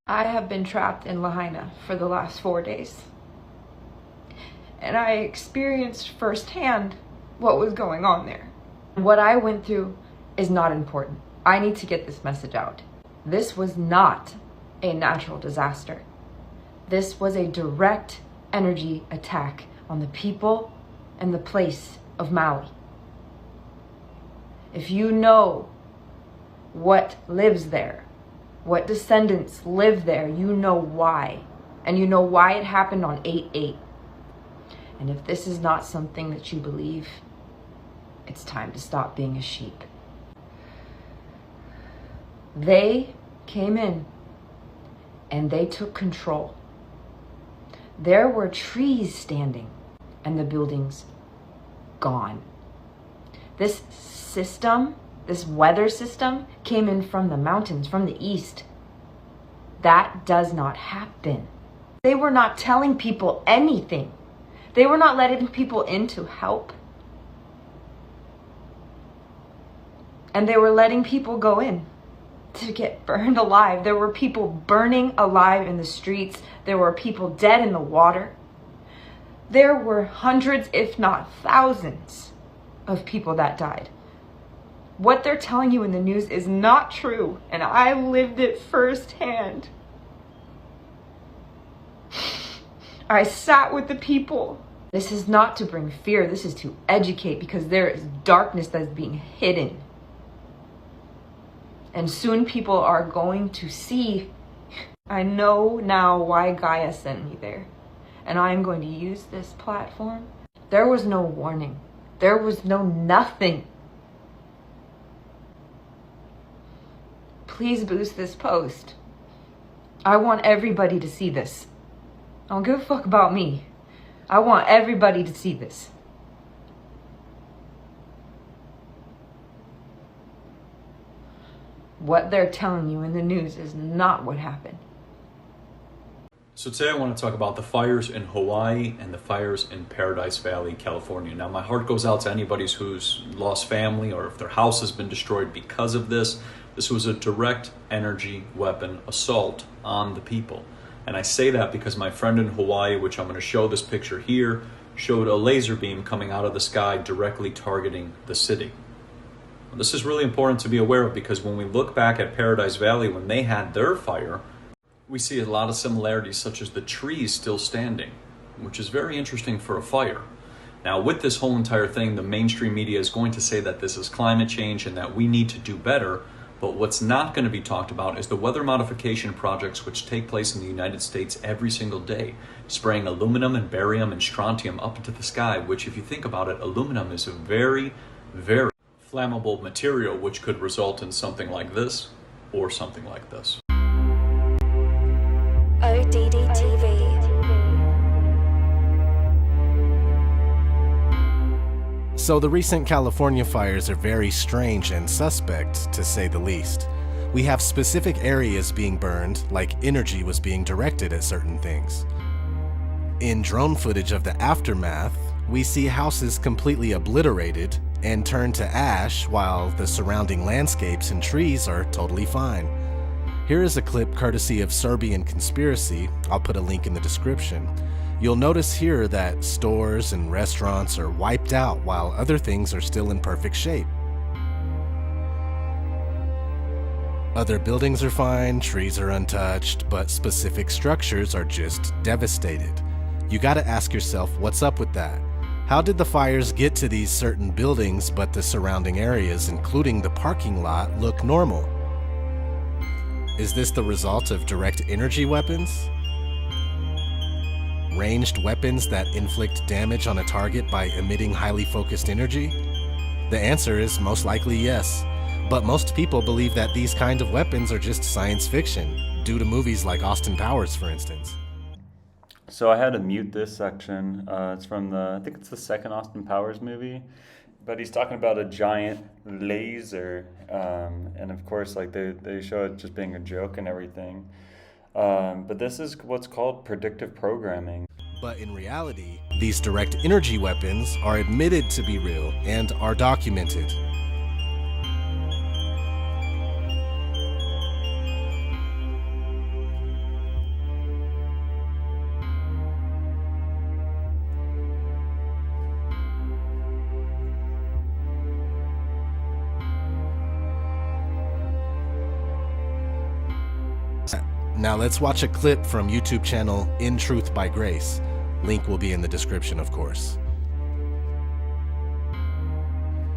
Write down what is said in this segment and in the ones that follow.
I have been trapped in Lahaina for the last 4 days. And I experienced firsthand what was going on there. What I went through is not important. I need to get this message out. This was not a natural disaster. This was a direct energy attack on the people and the place of Maui. If you know what lives there, what descendants live there, you know why. And you know why it happened on 8/8. And if this is not something that you believe, it's time to stop being a sheep. They came in and they took control. There were trees standing and the buildings gone. This system, this weather system, came in from the mountains, from the east. That does not happen. They were not telling people anything. They were not letting people in to help. And they were letting people go in to get burned alive. There were people burning alive in the streets. There were people dead in the water. There were hundreds, if not thousands, of people that died. What they're telling you in the news is not true, and I lived it firsthand. I sat with the people. This is not to bring fear, this is to educate, because there is darkness that is being hidden. And soon people are going to see. I know now why Gaia sent me there. And I am going to use this platform. There was no warning. There was no nothing. Please boost this post. I want everybody to see this. I don't give a fuck about me. I want everybody to see this. What they're telling you in the news is not what happened. So today I want to talk about the fires in Hawaii and the fires in Paradise Valley, California. Now my heart goes out to anybody who's lost family or if their house has been destroyed because of this. This was a direct energy weapon assault on the people. And I say that because my friend in Hawaii, which I'm going to show this picture here, showed a laser beam coming out of the sky directly targeting the city. This is really important to be aware of because when we look back at Paradise Valley, when they had their fire, we see a lot of similarities such as the trees still standing, which is very interesting for a fire. Now with this whole entire thing, the mainstream media is going to say that this is climate change and that we need to do better. But what's not going to be talked about is the weather modification projects which take place in the United States every single day, spraying aluminum and barium and strontium up into the sky, which if you think about it, aluminum is a very, very flammable material which could result in something like this or something like this. ODDTV. So the recent California fires are very strange and suspect, to say the least. We have specific areas being burned, like energy was being directed at certain things. In drone footage of the aftermath, we see houses completely obliterated and turned to ash while the surrounding landscapes and trees are totally fine. Here is a clip courtesy of Serbian Conspiracy. I'll put a link in the description. You'll notice here that stores and restaurants are wiped out while other things are still in perfect shape. Other buildings are fine, trees are untouched, but specific structures are just devastated. You gotta ask yourself, what's up with that? How did the fires get to these certain buildings but the surrounding areas, including the parking lot, look normal? Is this the result of direct energy weapons? Ranged weapons that inflict damage on a target by emitting highly focused energy? The answer is most likely yes, but most people believe that these kind of weapons are just science fiction, due to movies like Austin Powers, for instance. So I had to mute this section. It's from I think it's the second Austin Powers movie, but he's talking about a giant laser, and of course, like they show it just being a joke and everything. But this is what's called predictive programming. But in reality, these direct energy weapons are admitted to be real and are documented. Now let's watch a clip from YouTube channel In Truth by Grace. Link will be in the description, of course.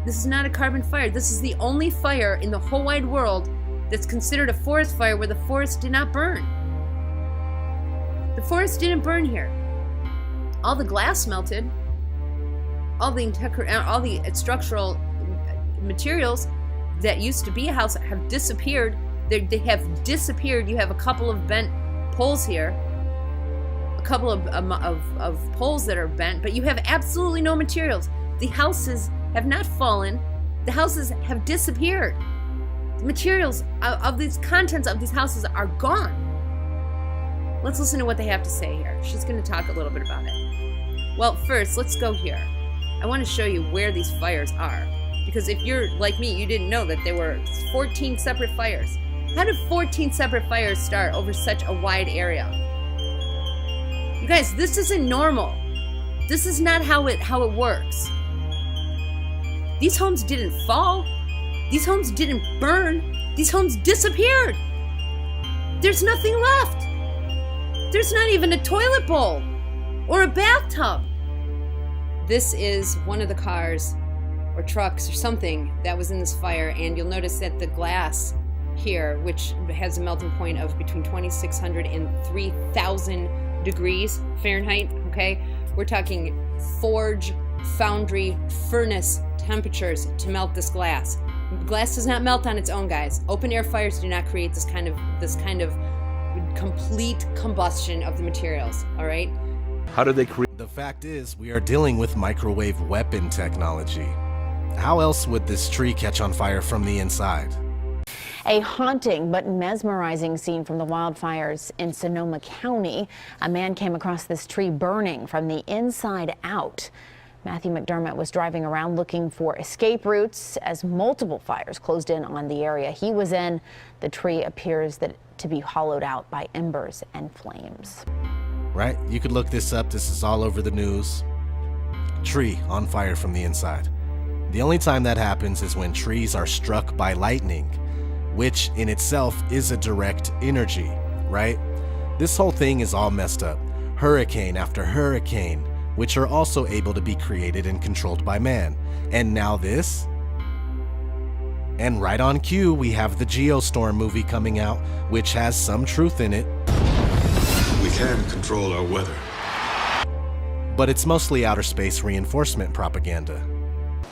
This is not a carbon fire. This is the only fire in the whole wide world that's considered a forest fire where the forest did not burn. The forest didn't burn here. All the glass melted. All the structural materials that used to be a house have disappeared. They have disappeared. You have a couple of bent poles here, a couple of poles that are bent, but you have absolutely no materials. The houses have not fallen. The houses have disappeared. The materials of these contents of these houses are gone. Let's listen to what they have to say here. She's going to talk a little bit about it. Well, first, let's go here. I want to show you where these fires are. Because if you're like me, you didn't know that there were 14 separate fires. How did 14 separate fires start over such a wide area? You guys, this isn't normal. This is not how it works. These homes didn't fall. These homes didn't burn. These homes disappeared. There's nothing left. There's not even a toilet bowl or a bathtub. This is one of the cars or trucks or something that was in this fire, and you'll notice that the glass here, which has a melting point of between 2,600 and 3,000 degrees Fahrenheit, okay? We're talking forge, foundry, furnace temperatures to melt this glass. Glass does not melt on its own, guys. Open air fires do not create this kind of complete combustion of the materials, all right? How do they create? The fact is, we are dealing with microwave weapon technology. How else would this tree catch on fire from the inside? A haunting but mesmerizing scene from the wildfires in Sonoma County. A man came across this tree burning from the inside out. Matthew McDermott was driving around looking for escape routes as multiple fires closed in on the area he was in. The tree appears to be hollowed out by embers and flames. Right? You could look this up. This is all over the news. Tree on fire from the inside. The only time that happens is when trees are struck by lightning, which in itself is a direct energy, right? This whole thing is all messed up. Hurricane after hurricane, which are also able to be created and controlled by man. And now this? And right on cue, we have the Geostorm movie coming out, which has some truth in it. We can control our weather. But it's mostly outer space reinforcement propaganda.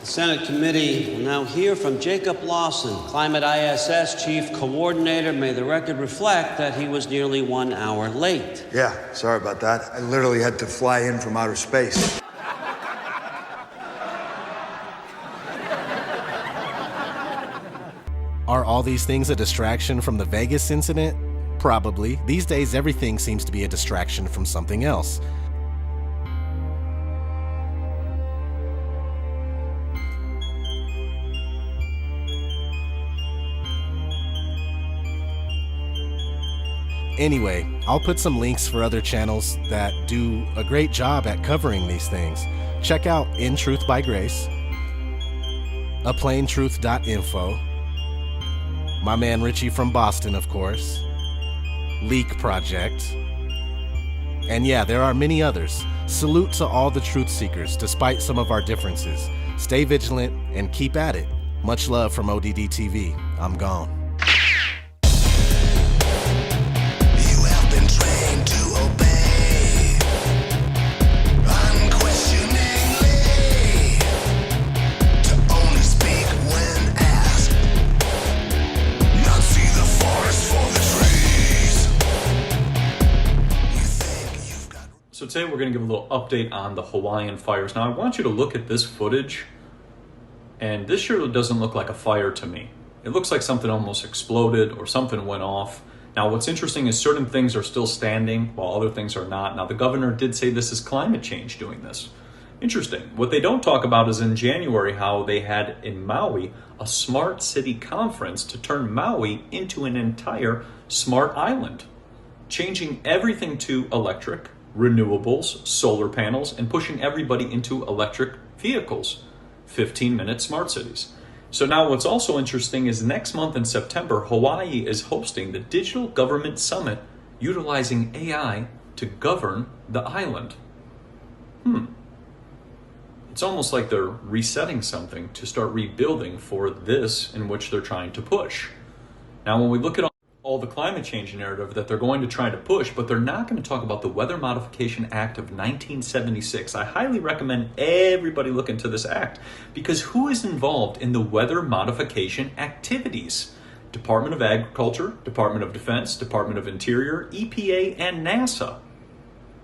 The Senate committee will now hear from Jacob Lawson, Climate ISS Chief Coordinator. May the record reflect that he was nearly 1 hour late. Yeah, sorry about that. I literally had to fly in from outer space. Are all these things a distraction from the Vegas incident? Probably. These days, everything seems to be a distraction from something else. Anyway, I'll put some links for other channels that do a great job at covering these things. Check out In Truth by Grace, aplaintruth.info, my man Richie from Boston, of course, Leak Project, and yeah, there are many others. Salute to all the truth seekers, despite some of our differences. Stay vigilant and keep at it. Much love from ODD TV. I'm gone. So today we're going to give a little update on the Hawaiian fires. Now I want you to look at this footage, and this sure doesn't look like a fire to me. It looks like something almost exploded or something went off. Now what's interesting is certain things are still standing while other things are not. Now the governor did say this is climate change doing this. Interesting. What they don't talk about is in January how they had in Maui a smart city conference to turn Maui into an entire smart island, changing everything to electric, renewables, solar panels, and pushing everybody into electric vehicles. 15-minute smart cities. So now what's also interesting is next month in September, Hawaii is hosting the Digital Government Summit utilizing AI to govern the island. It's almost like they're resetting something to start rebuilding for this in which they're trying to push. Now, when we look at all the climate change narrative that they're going to try to push, but they're not going to talk about the Weather Modification Act of 1976. I highly recommend everybody look into this act, because who is involved in the weather modification activities? Department of Agriculture, Department of Defense, Department of Interior, EPA, and NASA.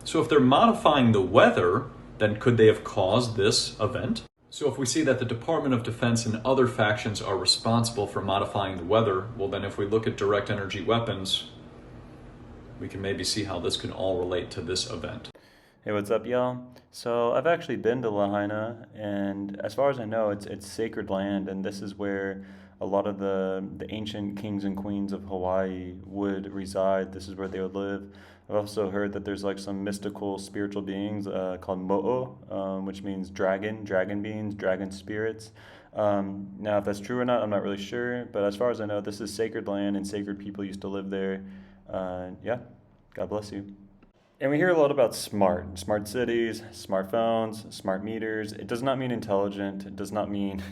So if they're modifying the weather, then could they have caused this event? So if we see that the Department of Defense and other factions are responsible for modifying the weather, well then if we look at direct energy weapons, we can maybe see how this can all relate to this event. Hey, what's up, y'all? So I've actually been to Lahaina, and as far as I know, it's sacred land, and this is where a lot of the ancient kings and queens of Hawaii would reside. This is where they would live. I've also heard that there's like some mystical spiritual beings called mo'o, which means dragon beings, dragon spirits. Now, if that's true or not, I'm not really sure. But as far as I know, this is sacred land and sacred people used to live there. Yeah, God bless you. And we hear a lot about smart cities, smartphones, smart meters. It does not mean intelligent. It does not mean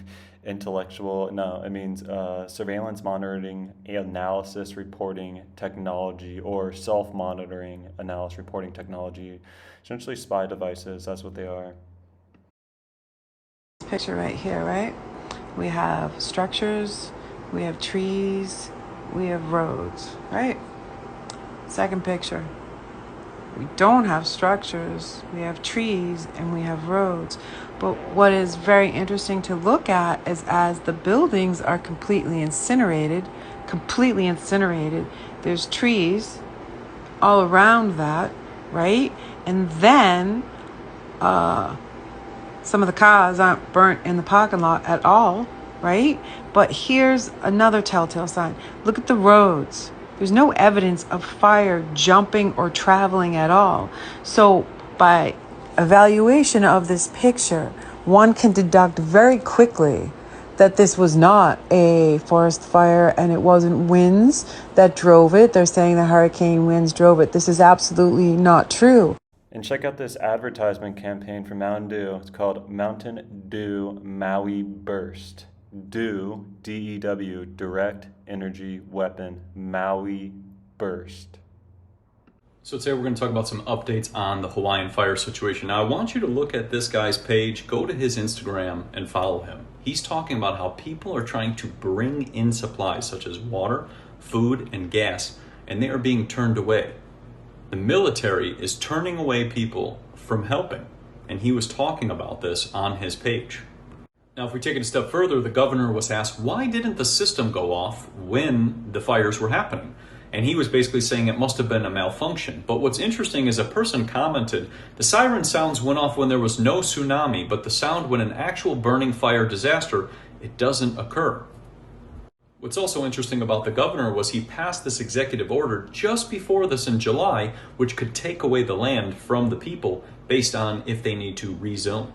intellectual. No, it means surveillance monitoring, analysis reporting technology, or self-monitoring analysis reporting technology. Essentially spy devices, that's what they are. This picture right here, right? We have structures, we have trees, we have roads, right? Second picture. We don't have structures, we have trees, and we have roads. But what is very interesting to look at is as the buildings are completely incinerated, there's trees all around that, right? And then some of the cars aren't burnt in the parking lot at all, right? But here's another telltale sign. Look at the roads. There's no evidence of fire jumping or traveling at all. So by evaluation of this picture, one can deduct very quickly that this was not a forest fire and it wasn't winds that drove it. They're saying the hurricane winds drove it. This is absolutely not true. And check out this advertisement campaign for Mountain Dew. It's called Mountain Dew Maui Burst. Dew, D-E-W, direct energy weapon, Maui Burst. So today we're going to talk about some updates on the Hawaiian fire situation. Now I want you to look at this guy's page, go to his Instagram and follow him. He's talking about how people are trying to bring in supplies such as water, food, and gas, and they are being turned away. The military is turning away people from helping, and he was talking about this on his page. Now, if we take it a step further, the governor was asked, why didn't the system go off when the fires were happening? And he was basically saying it must have been a malfunction. But what's interesting is a person commented, the siren sounds went off when there was no tsunami, but the sound when an actual burning fire disaster, it doesn't occur. What's also interesting about the governor was he passed this executive order just before this in July, which could take away the land from the people based on if they need to rezone.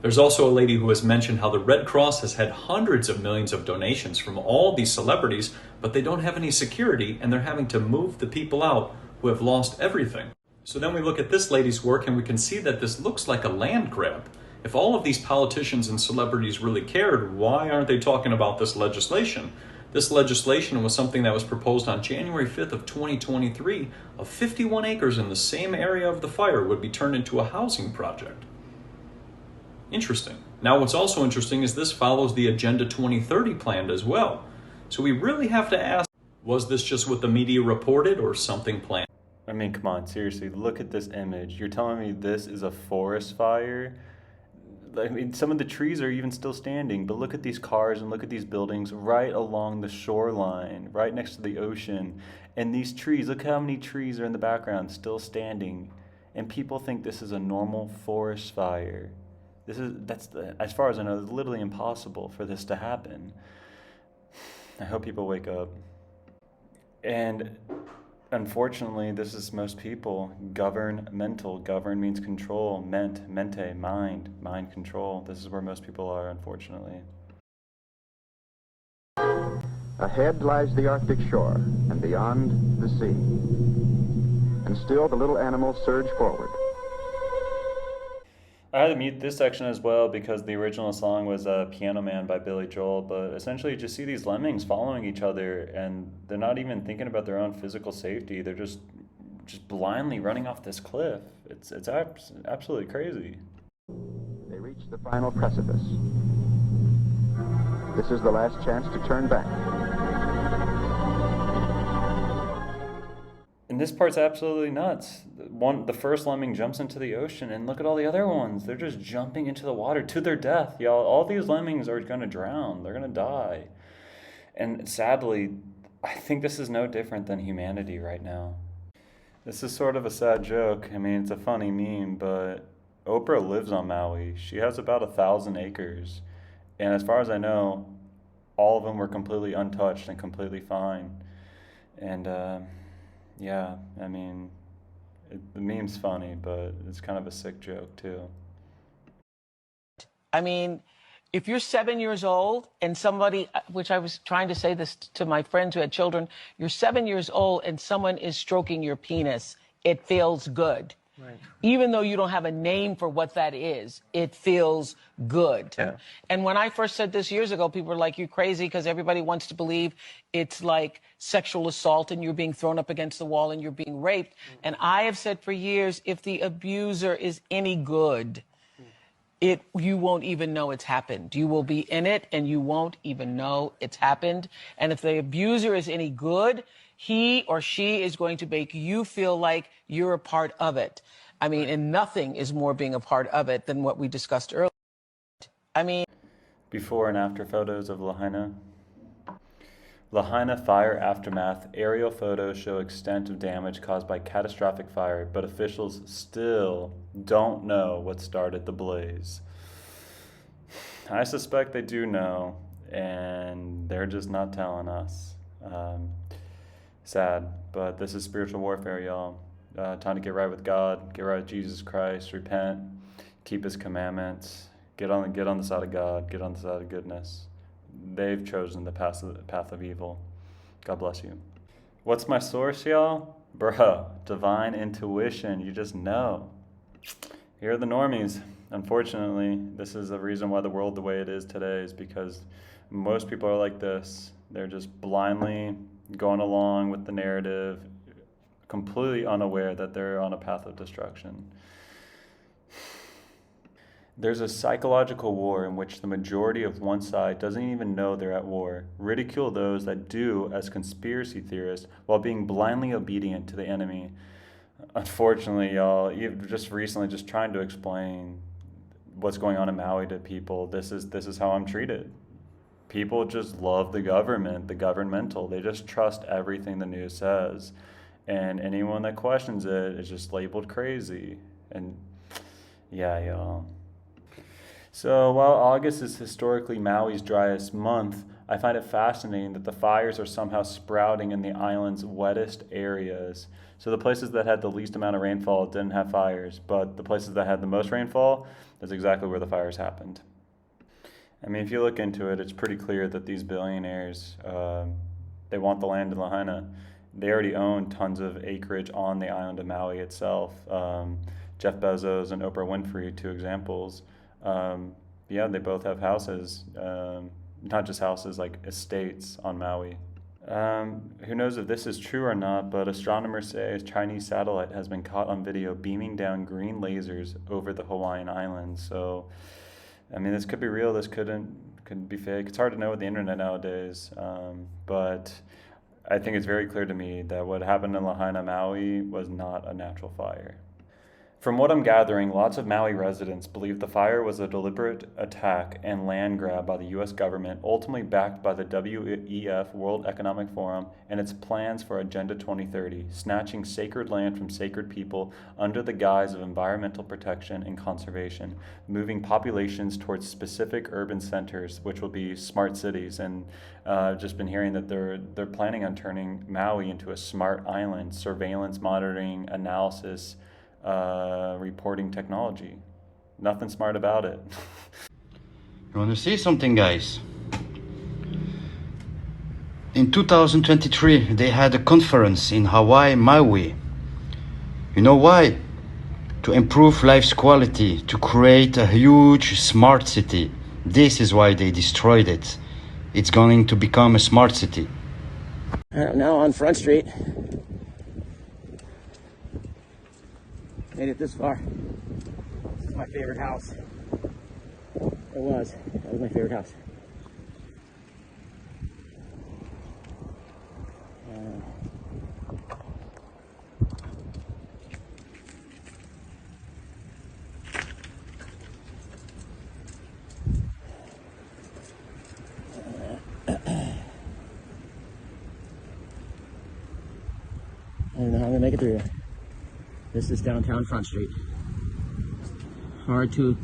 There's also a lady who has mentioned how the Red Cross has had hundreds of millions of donations from all these celebrities, but they don't have any security and they're having to move the people out who have lost everything. So then we look at this lady's work and we can see that this looks like a land grab. If all of these politicians and celebrities really cared, why aren't they talking about this legislation? This legislation was something that was proposed on January 5th of 2023 of 51 acres in the same area of the fire would be turned into a housing project. Interesting. Now what's also interesting is this follows the Agenda 2030 plan as well. So we really have to ask, was this just what the media reported or something planned? I mean, come on, seriously, look at this image. You're telling me this is a forest fire? I mean, some of the trees are even still standing, but look at these cars and look at these buildings right along the shoreline, right next to the ocean. And these trees, look how many trees are in the background still standing. And people think this is a normal forest fire. As far as I know, it's literally impossible for this to happen. I hope people wake up. And unfortunately, this is most people. Governmental. Govern means control. Mente, mind control. This is where most people are, unfortunately. Ahead lies the Arctic shore, and beyond, the sea. And still the little animals surge forward. I had to mute this section as well because the original song was Piano Man by Billy Joel, but essentially you just see these lemmings following each other, and they're not even thinking about their own physical safety. They're just blindly running off this cliff. It's absolutely crazy. They reach the final precipice. This is the last chance to turn back. And this part's absolutely nuts. The first lemming jumps into the ocean, and look at all the other ones. They're just jumping into the water to their death, y'all. All these lemmings are going to drown. They're going to die. And sadly, I think this is no different than humanity right now. This is sort of a sad joke. I mean, it's a funny meme, but Oprah lives on Maui. She has about 1,000 acres. And as far as I know, all of them were completely untouched and completely fine. And, yeah, I mean, the meme's funny, but it's kind of a sick joke, too. I mean, if you're 7 years old and somebody, which I was trying to say this to my friends who had children, you're 7 years old and someone is stroking your penis, it feels good. Right. Even though you don't have a name for what that is, it feels good. Yeah. And when I first said this years ago, people were like, you're crazy, because everybody wants to believe it's like sexual assault and you're being thrown up against the wall and you're being raped. Mm-hmm. And I have said for years, if the abuser is any good, you won't even know it's happened. You will be in it and you won't even know it's happened. And if the abuser is any good, he or she is going to make you feel like you're a part of it. I mean, and nothing is more being a part of it than what we discussed earlier. I mean, before and after photos of Lahaina. Lahaina fire aftermath. Aerial photos show extent of damage caused by catastrophic fire, but officials still don't know what started the blaze. I suspect they do know, and they're just not telling us. Sad, but this is spiritual warfare, y'all. Time to get right with God, get right with Jesus Christ, repent, keep His commandments, get on the side of God, get on the side of goodness. They've chosen the path of evil. God bless you. What's my source, y'all? Bro, divine intuition. You just know. Here are the normies. Unfortunately, this is the reason why the world the way it is today is because most people are like this. They're just blindly going along with the narrative, completely unaware that they're on a path of destruction. There's a psychological war in which the majority of one side doesn't even know they're at war, ridicule those that do as conspiracy theorists while being blindly obedient to the enemy. Unfortunately, y'all, just recently just trying to explain what's going on in Maui to people, this is how I'm treated. People just love the government, the governmental. They just trust everything the news says. And anyone that questions it is just labeled crazy. And yeah, y'all. So while August is historically Maui's driest month, I find it fascinating that the fires are somehow sprouting in the island's wettest areas. So the places that had the least amount of rainfall didn't have fires, but the places that had the most rainfall, that's exactly where the fires happened. I mean, if you look into it, it's pretty clear that these billionaires, they want the land in Lahaina. They already own tons of acreage on the island of Maui itself. Jeff Bezos and Oprah Winfrey, two examples. Yeah, they both have houses, not just houses, like estates on Maui. Who knows if this is true or not, but astronomers say a Chinese satellite has been caught on video beaming down green lasers over the Hawaiian Islands. So, I mean, this could be real, this could be fake. It's hard to know with the internet nowadays, but I think it's very clear to me that what happened in Lahaina, Maui was not a natural fire. From what I'm gathering, lots of Maui residents believe the fire was a deliberate attack and land grab by the U.S. government, ultimately backed by the WEF, World Economic Forum, and its plans for Agenda 2030, snatching sacred land from sacred people under the guise of environmental protection and conservation, moving populations towards specific urban centers, which will be smart cities. And I've just been hearing that they're planning on turning Maui into a smart island, surveillance, monitoring, analysis, reporting technology. Nothing smart about it. You want to see something, guys? In 2023, they had a conference in Hawaii, Maui. You know why? To improve life's quality, to create a huge smart city. This is why they destroyed it. It's going to become a smart city. I'm now on Front Street. Made it this far. This is my favorite house. It was. That was my favorite house. I don't know how I'm gonna make it through here. This is downtown Front Street. Hard to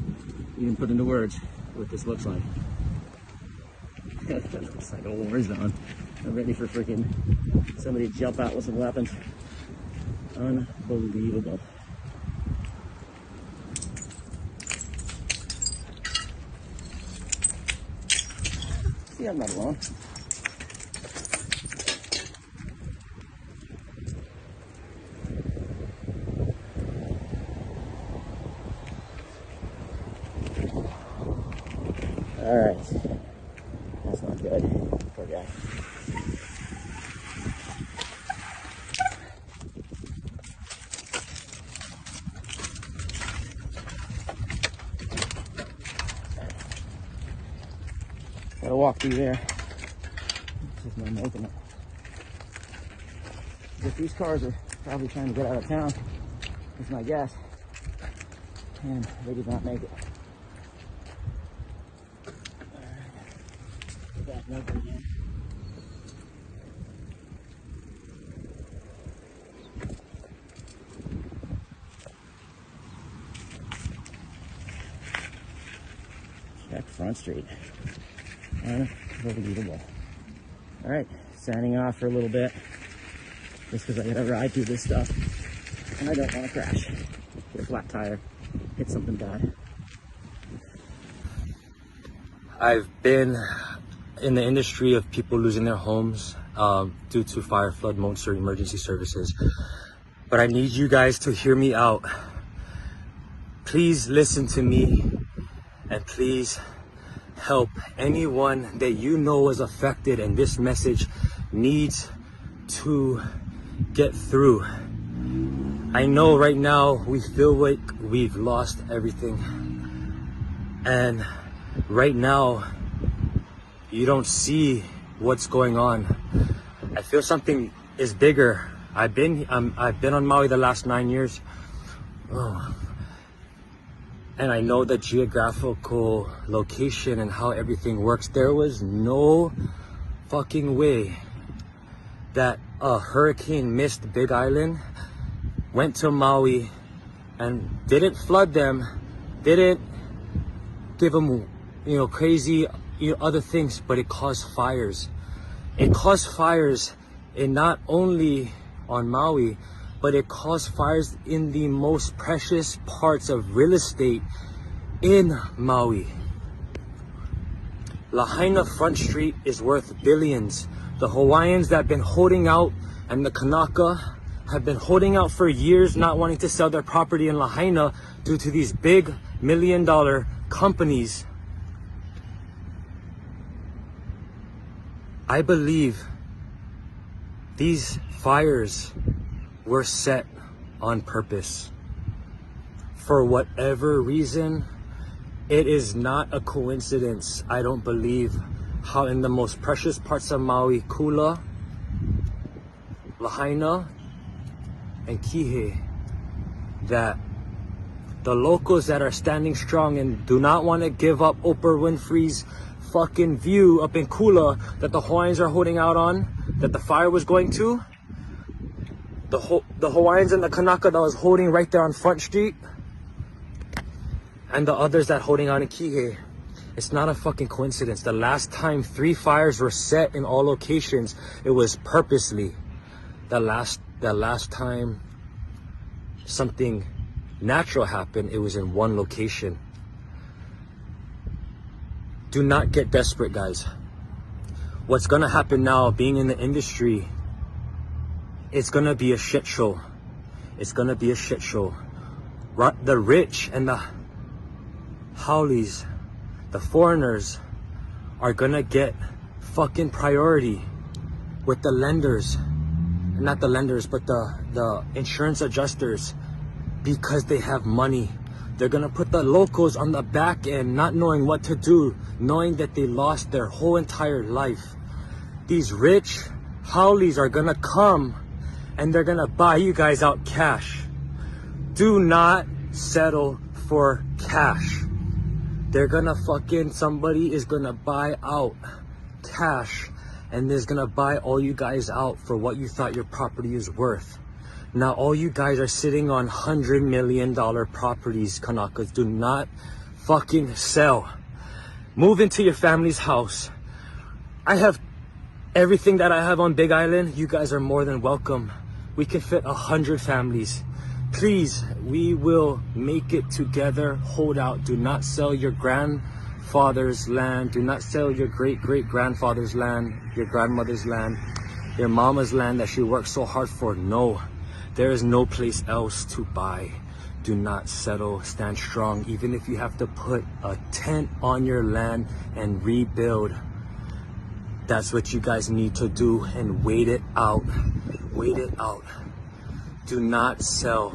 even put into words what this looks like. It looks like a war zone. I'm ready for freaking somebody to jump out with some weapons. Unbelievable. See, I'm not alone. All right, that's not good. Poor guy. Gotta walk through there. Just not making it. But these cars are probably trying to get out of town. That's my guess. And they did not make it. Back over again. Check Front Street. Unbelievable. All right, signing off for a little bit, just because I gotta ride through this stuff, and I don't want to crash, get a flat tire, hit something bad. I've been in the industry of people losing their homes due to fire, flood, monster emergency services. But I need you guys to hear me out. Please listen to me and please help anyone that you know is affected and this message needs to get through. I know right now we feel like we've lost everything. And right now, you don't see what's going on. I feel something is bigger. I've been on Maui the last 9 years. And I know the geographical location and how everything works. There was no fucking way that a hurricane missed Big Island, went to Maui, and didn't flood them, didn't give them, crazy, other things, but it caused fires. It caused fires in not only on Maui, but it caused fires in the most precious parts of real estate in Maui. Lahaina Front Street is worth billions. The Hawaiians that have been holding out and the Kanaka have been holding out for years, not wanting to sell their property in Lahaina due to these big $1 million companies. I believe these fires were set on purpose. For whatever reason, it is not a coincidence, I don't believe, how in the most precious parts of Maui, Kula, Lahaina, and Kihei, that the locals that are standing strong and do not want to give up Oprah Winfrey's fucking view up in Kula that the Hawaiians are holding out on, that the fire was going to, the Hawaiians and the Kanaka that was holding right there on Front Street, and the others that holding on in Kihei. It's not a fucking coincidence. The last time 3 fires were set in all locations, it was purposely. The last time something natural happened, it was in one location. Do not get desperate, guys. What's gonna happen now, being in the industry, it's gonna be a shit show. It's gonna be a shit show. The rich and the haoles, the foreigners, are gonna get fucking priority with the lenders. Not the lenders, but the insurance adjusters, because they have money. They're gonna put the locals on the back end, not knowing what to do, knowing that they lost their whole entire life. These rich haoles are gonna come and they're gonna buy you guys out cash. Do not settle for cash. They're gonna somebody is gonna buy out cash, and is gonna buy all you guys out for what you thought your property is worth. Now all you guys are sitting on $100 million properties, Kanakas. Do not fucking sell. Move into your family's house. I have everything that I have on Big Island. You guys are more than welcome. We can fit 100 families. Please, we will make it together. Hold out. Do not sell your grandfather's land. Do not sell your great-great-grandfather's land, your grandmother's land, your mama's land that she worked so hard for. No, there is no place else to buy. Do not settle. Stand strong. Even if you have to put a tent on your land and rebuild, that's what you guys need to do, and wait it out. Wait it out. Do not sell.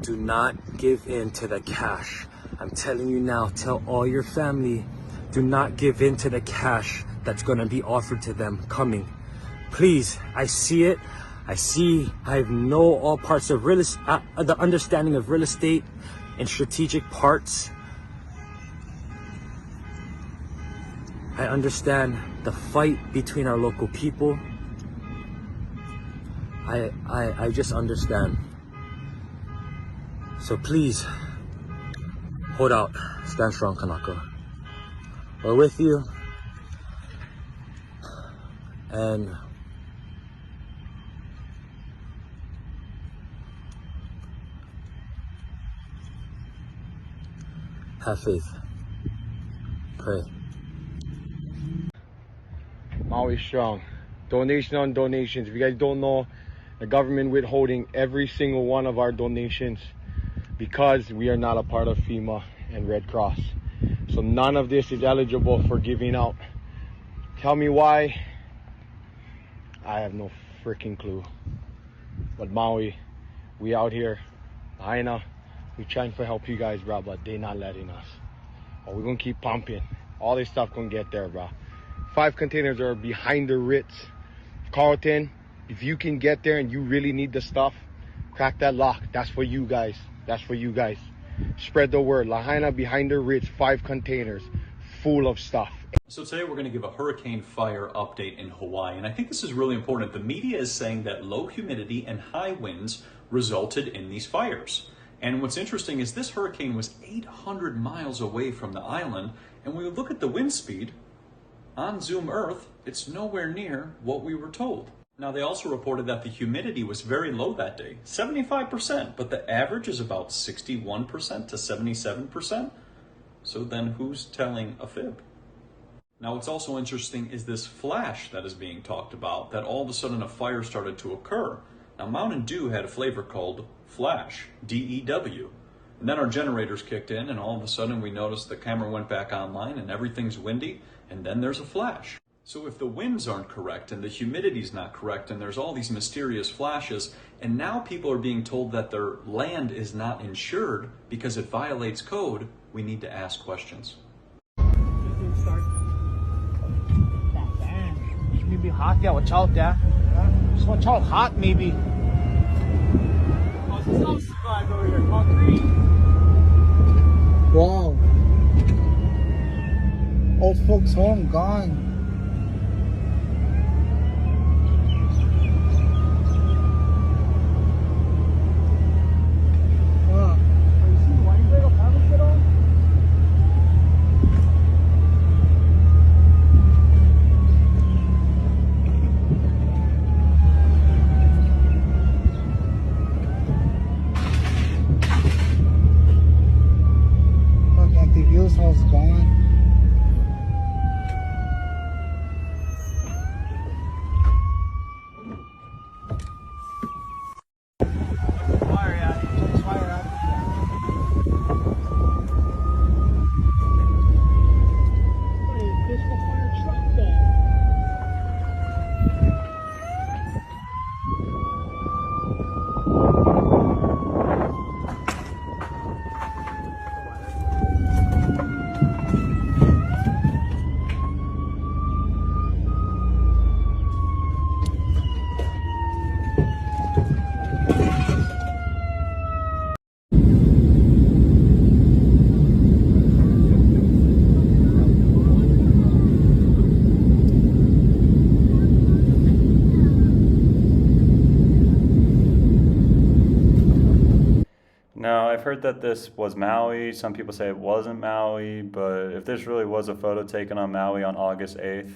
Do not give in to the cash. I'm telling you now, tell all your family, do not give in to the cash that's going to be offered to them coming. Please, I see it. I know all parts of real estate, the understanding of real estate and strategic parts. I understand the fight between our local people. I just understand. So please, hold out. Stand strong, Kanaka. We're with you. And have faith. Pray. Maui strong. Donation on donations. If you guys don't know, the government withholding every single one of our donations because we are not a part of FEMA and Red Cross. So none of this is eligible for giving out. Tell me why. I have no freaking clue. But Maui, we out here. Lahaina, we trying to help you guys, bro, but they not letting us. But we're gonna keep pumping. All this stuff gonna get there, bro. 5 containers are behind the Ritz. Carlton, if you can get there and you really need the stuff, crack that lock. That's for you guys. That's for you guys. Spread the word. Lahaina behind the Ritz, 5 containers full of stuff. So today we're going to give a hurricane fire update in Hawaii, and I think this is really important. The media is saying that low humidity and high winds resulted in these fires. And what's interesting is this hurricane was 800 miles away from the island, and when we look at the wind speed on Zoom Earth, it's nowhere near what we were told. Now, they also reported that the humidity was very low that day, 75%, but the average is about 61% to 77%. So then who's telling a fib? Now, what's also interesting is this flash that is being talked about, that all of a sudden a fire started to occur. Now, Mountain Dew had a flavor called Flash, D-E-W. And then our generators kicked in, and all of a sudden we noticed the camera went back online and everything's windy, and then there's a flash. So if the winds aren't correct and the humidity's not correct and there's all these mysterious flashes, and now people are being told that their land is not insured because it violates code, we need to ask questions. Maybe hot, yeah, watch out there. Just watch out, hot maybe. Oh, there's no surprise over here, concrete. Wow. Old folks home, gone. Now, I've heard that this was Maui. Some people say it wasn't Maui, but if this really was a photo taken on Maui on August 8th,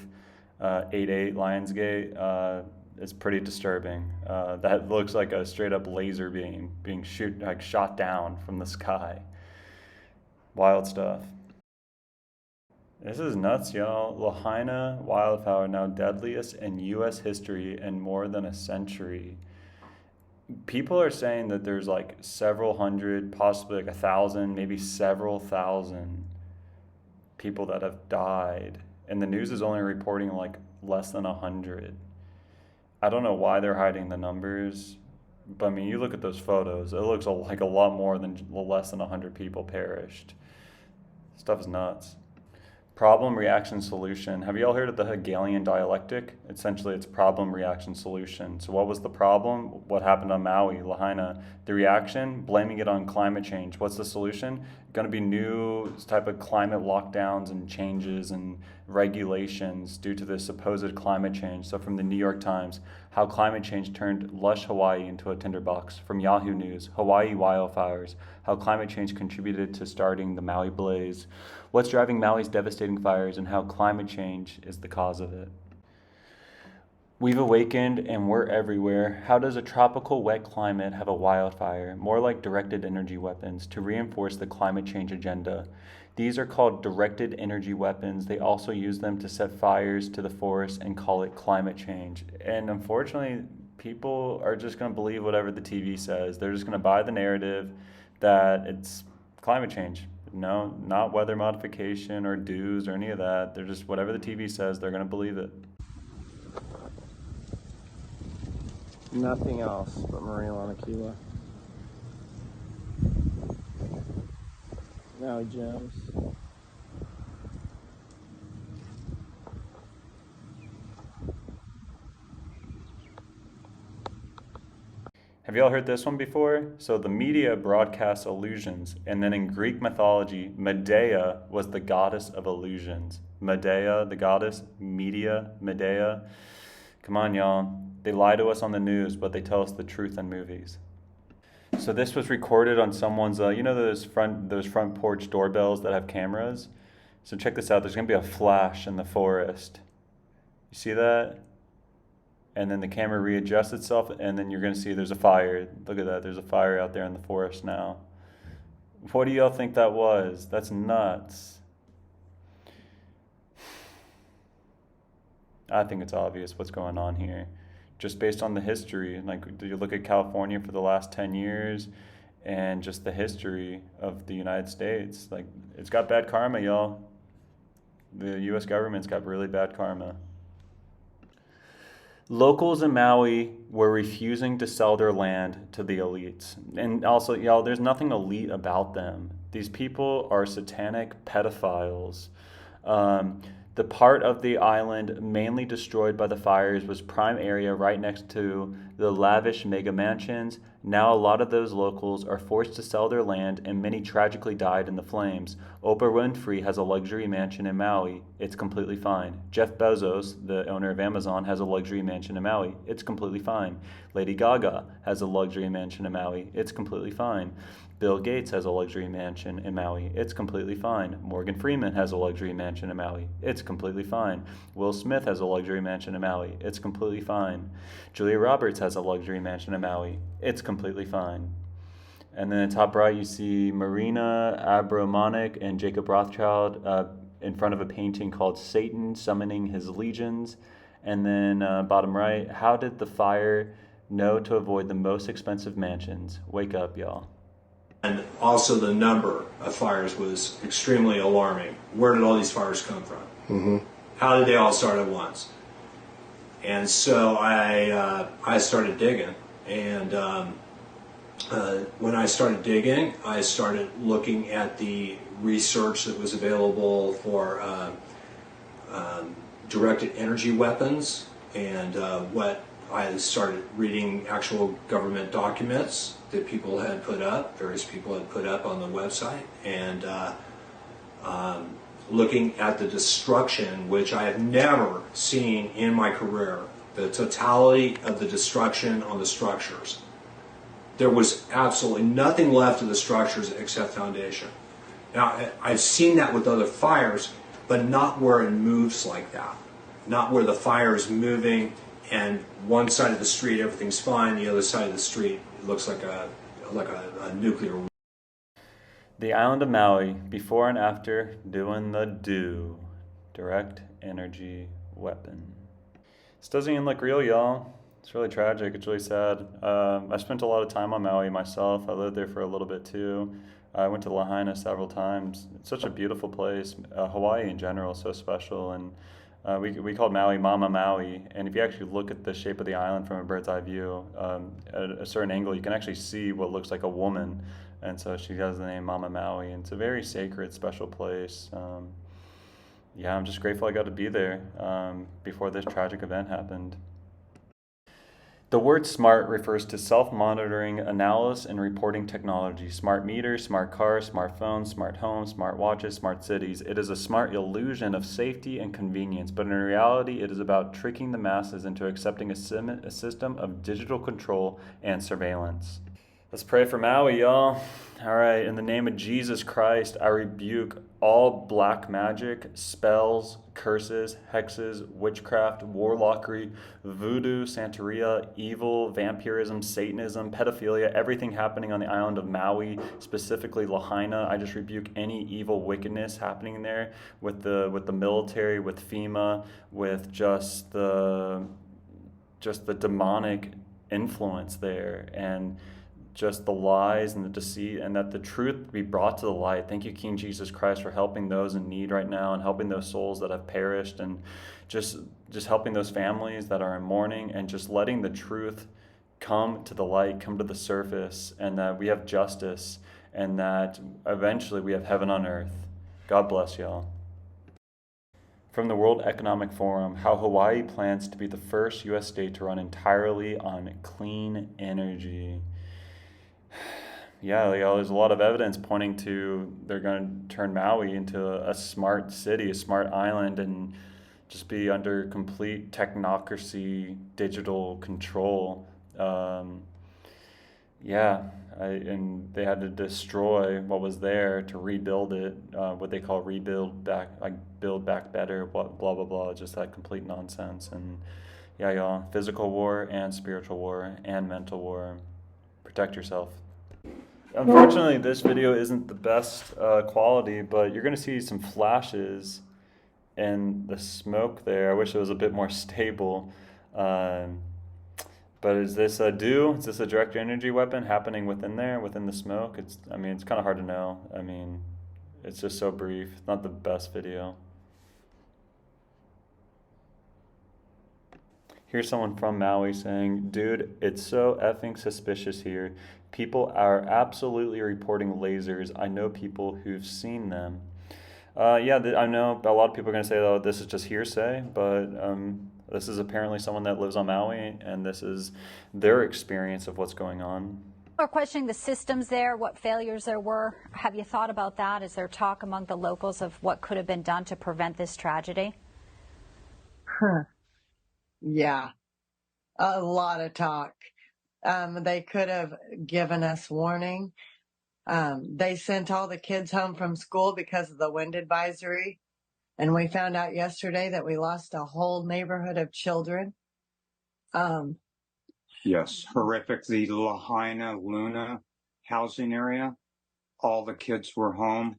8/8 Lionsgate, it's pretty disturbing. That looks like a straight up laser beam being shot down from the sky. Wild stuff. This is nuts, y'all. Lahaina wildfire now deadliest in U.S. history in more than a century. People are saying that there's like several hundred, possibly like 1,000, maybe several thousand people that have died. And the news is only reporting like less than 100. I don't know why they're hiding the numbers, but I mean, you look at those photos, it looks like a lot more than less than 100 people perished. Stuff is nuts. Problem, reaction, solution. Have you all heard of the Hegelian dialectic? Essentially, it's problem, reaction, solution. So what was the problem? What happened on Maui, Lahaina? The reaction, blaming it on climate change. What's the solution? Going to be new type of climate lockdowns and changes and regulations due to the supposed climate change. So from the New York Times, how climate change turned lush Hawaii into a tinderbox. From Yahoo News, Hawaii wildfires, how climate change contributed to starting the Maui blaze. What's driving Maui's devastating fires and how climate change is the cause of it. We've awakened and we're everywhere. How does a tropical wet climate have a wildfire? More like directed energy weapons to reinforce the climate change agenda. These are called directed energy weapons. They also use them to set fires to the forest and call it climate change. And unfortunately, people are just going to believe whatever the TV says. They're just going to buy the narrative that it's climate change. No, not weather modification or dews or any of that. They're just, whatever the TV says, they're going to believe it. Nothing else but Maria Lanakeela. Maui gems. Have y'all heard this one before? So the media broadcasts illusions, and then in Greek mythology, Medea was the goddess of illusions. Medea, the goddess, media, Medea. Come on, y'all. They lie to us on the news, but they tell us the truth in movies. So this was recorded on someone's, you know those front porch doorbells that have cameras? So check this out. There's going to be a flash in the forest. You see that? And then the camera readjusts itself, and then you're going to see there's a fire. Look at that. There's a fire out there in the forest now. What do y'all think that was? That's nuts. I think it's obvious what's going on here. Just based on the history. Like, do you look at California for the last 10 years and just the history of the United States? Like, it's got bad karma, y'all. The U.S. government's got really bad karma. Locals in Maui were refusing to sell their land to the elites. And also, y'all, there's nothing elite about them. These people are satanic pedophiles. The part of the island mainly destroyed by the fires was prime area right next to the lavish mega mansions. Now a lot of those locals are forced to sell their land, and many tragically died in the flames. Oprah Winfrey has a luxury mansion in Maui. It's completely fine. Jeff Bezos, the owner of Amazon, has a luxury mansion in Maui. It's completely fine. Lady Gaga has a luxury mansion in Maui. It's completely fine. Bill Gates has a luxury mansion in Maui. It's completely fine. Morgan Freeman has a luxury mansion in Maui. It's completely fine. Will Smith has a luxury mansion in Maui. It's completely fine. Julia Roberts has a luxury mansion in Maui. It's completely fine. And then top right, you see Marina Abramovic and Jacob Rothschild in front of a painting called Satan Summoning His Legions. And then bottom right, how did the fire know to avoid the most expensive mansions? Wake up, y'all. And also the number of fires was extremely alarming. Where did all these fires come from? Mm-hmm. How did they all start at once? And so I started digging. And when I started digging, I started looking at the research that was available for directed energy weapons, and what I started reading actual government documents that people had put up, various people had put up on the website, and looking at the destruction, which I have never seen in my career, the totality of the destruction on the structures. There was absolutely nothing left of the structures except foundation. Now, I've seen that with other fires, but not where it moves like that. Not where the fire is moving and one side of the street everything's fine, the other side of the street it looks like a nuclear. The island of Maui, before and after doing the direct energy weapon. This doesn't even look real, y'all. It's really tragic. It's really sad. I spent a lot of time on Maui myself. I lived there for a little bit too. I went to Lahaina several times. It's such a beautiful place. Hawaii in general is so special, and we called Maui Mama Maui. And if you actually look at the shape of the island from a bird's eye view, at a certain angle, you can actually see what looks like a woman. And so she has the name Mama Maui, and it's a very sacred, special place. Yeah, I'm just grateful I got to be there before this tragic event happened. The word smart refers to self-monitoring, analysis, and reporting technology. Smart meters, smart cars, smartphones, smart homes, smart watches, smart cities. It is a smart illusion of safety and convenience, but in reality it is about tricking the masses into accepting a system of digital control and surveillance. Let's pray for Maui, y'all. All right, in the name of Jesus Christ, I rebuke all black magic, spells, curses, hexes, witchcraft, warlockery, voodoo, Santeria, evil, vampirism, Satanism, pedophilia, everything happening on the island of Maui, specifically Lahaina. I just rebuke any evil wickedness happening there with the military, with FEMA, with just the demonic influence there, and just the lies and the deceit, and that the truth be brought to the light. Thank you, King Jesus Christ, for helping those in need right now and helping those souls that have perished, and just helping those families that are in mourning, and just letting the truth come to the light, come to the surface, and that we have justice, and that eventually we have heaven on earth. God bless y'all. From the World Economic Forum, how Hawaii plans to be the first U.S. state to run entirely on clean energy. Yeah, there's a lot of evidence pointing to they're going to turn Maui into a smart city, a smart island, and just be under complete technocracy, digital control. And they had to destroy what was there to rebuild it, what they call rebuild back, like build back better, blah, blah, blah, just that complete nonsense. And yeah, y'all, physical war and spiritual war and mental war. Protect yourself. Unfortunately, this video isn't the best quality, but you're going to see some flashes and the smoke there. I wish it was a bit more stable. But is this a Is this a direct energy weapon happening within there, within the smoke? It's kind of hard to know. It's just so brief. It's not the best video. Here's someone from Maui saying, "Dude, it's so effing suspicious here. People are absolutely reporting lasers. I know people who've seen them." I know a lot of people are going to say, "Oh, this is just hearsay," but this is apparently someone that lives on Maui, and this is their experience of what's going on. Are questioning the systems there, what failures there were. Have you thought about that? Is there talk among the locals of what could have been done to prevent this tragedy? Yeah, a lot of talk. They could have given us warning. They sent all the kids home from school because of the wind advisory. And we found out yesterday that we lost a whole neighborhood of children. Yes, horrific. The Lahaina Luna housing area, all the kids were home.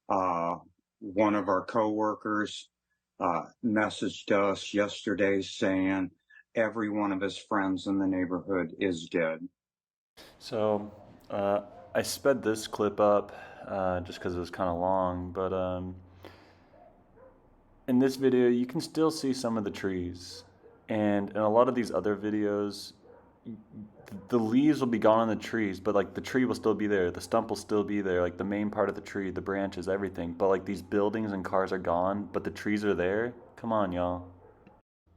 One of our coworkers messaged us yesterday saying every one of his friends in the neighborhood is dead. So I sped this clip up just because it was kind of long, but in this video you can still see some of the trees, and in a lot of these other videos the leaves will be gone on the trees, but like the tree will still be there, the stump will still be there, like the main part of the tree, the branches, everything, but like these buildings and cars are gone, but the trees are there. Come on, y'all.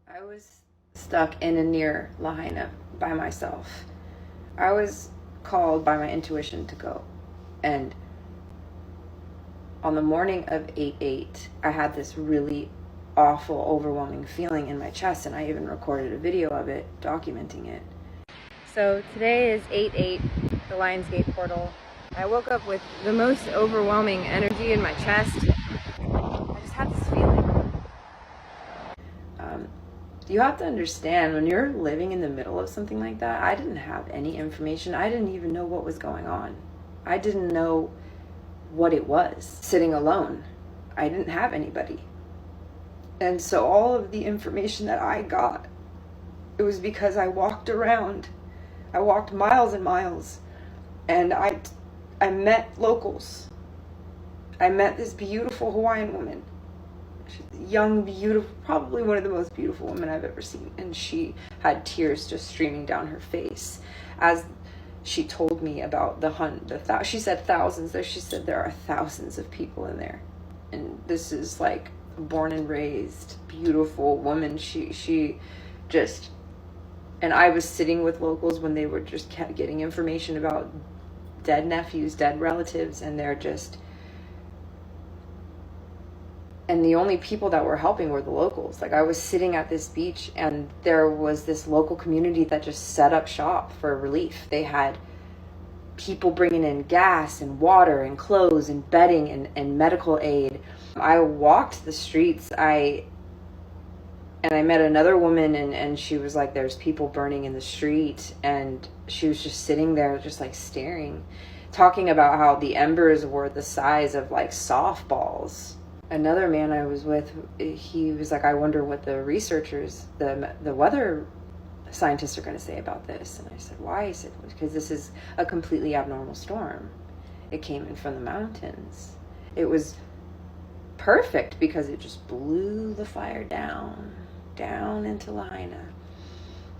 I was stuck in and near Lahaina by myself. I was called by my intuition to go, and on the morning of 8/8 I had this really awful, overwhelming feeling in my chest, and I even recorded a video of it documenting it. So today is 8/8, the Lionsgate portal. I woke up with the most overwhelming energy in my chest. I just had this feeling. You have to understand, when you're living in the middle of something like that, I didn't have any information. I didn't even know what was going on. I didn't know what it was, sitting alone. I didn't have anybody. And so all of the information that I got, it was because I walked around. I walked miles and miles, and I met locals. I met this beautiful Hawaiian woman. She's young, beautiful, probably one of the most beautiful women I've ever seen. And she had tears just streaming down her face as she told me about the hunt. She said thousands. She said there are thousands of people in there. And this is like a born and raised, beautiful woman. She just, and I was sitting with locals when they were just getting information about dead nephews, dead relatives, and they're just, and the only people that were helping were the locals. Like, I was sitting at this beach and there was this local community that just set up shop for relief. They had people bringing in gas and water and clothes and bedding and medical aid. I walked the streets. I met another woman and she was like, there's people burning in the street. And she was just sitting there just like staring, talking about how the embers were the size of like softballs. Another man I was with, he was like, I wonder what the researchers, the weather scientists are going to say about this. And I said, why? He said, because this is a completely abnormal storm. It came in from the mountains. It was perfect because it just blew the fire down into Lahaina.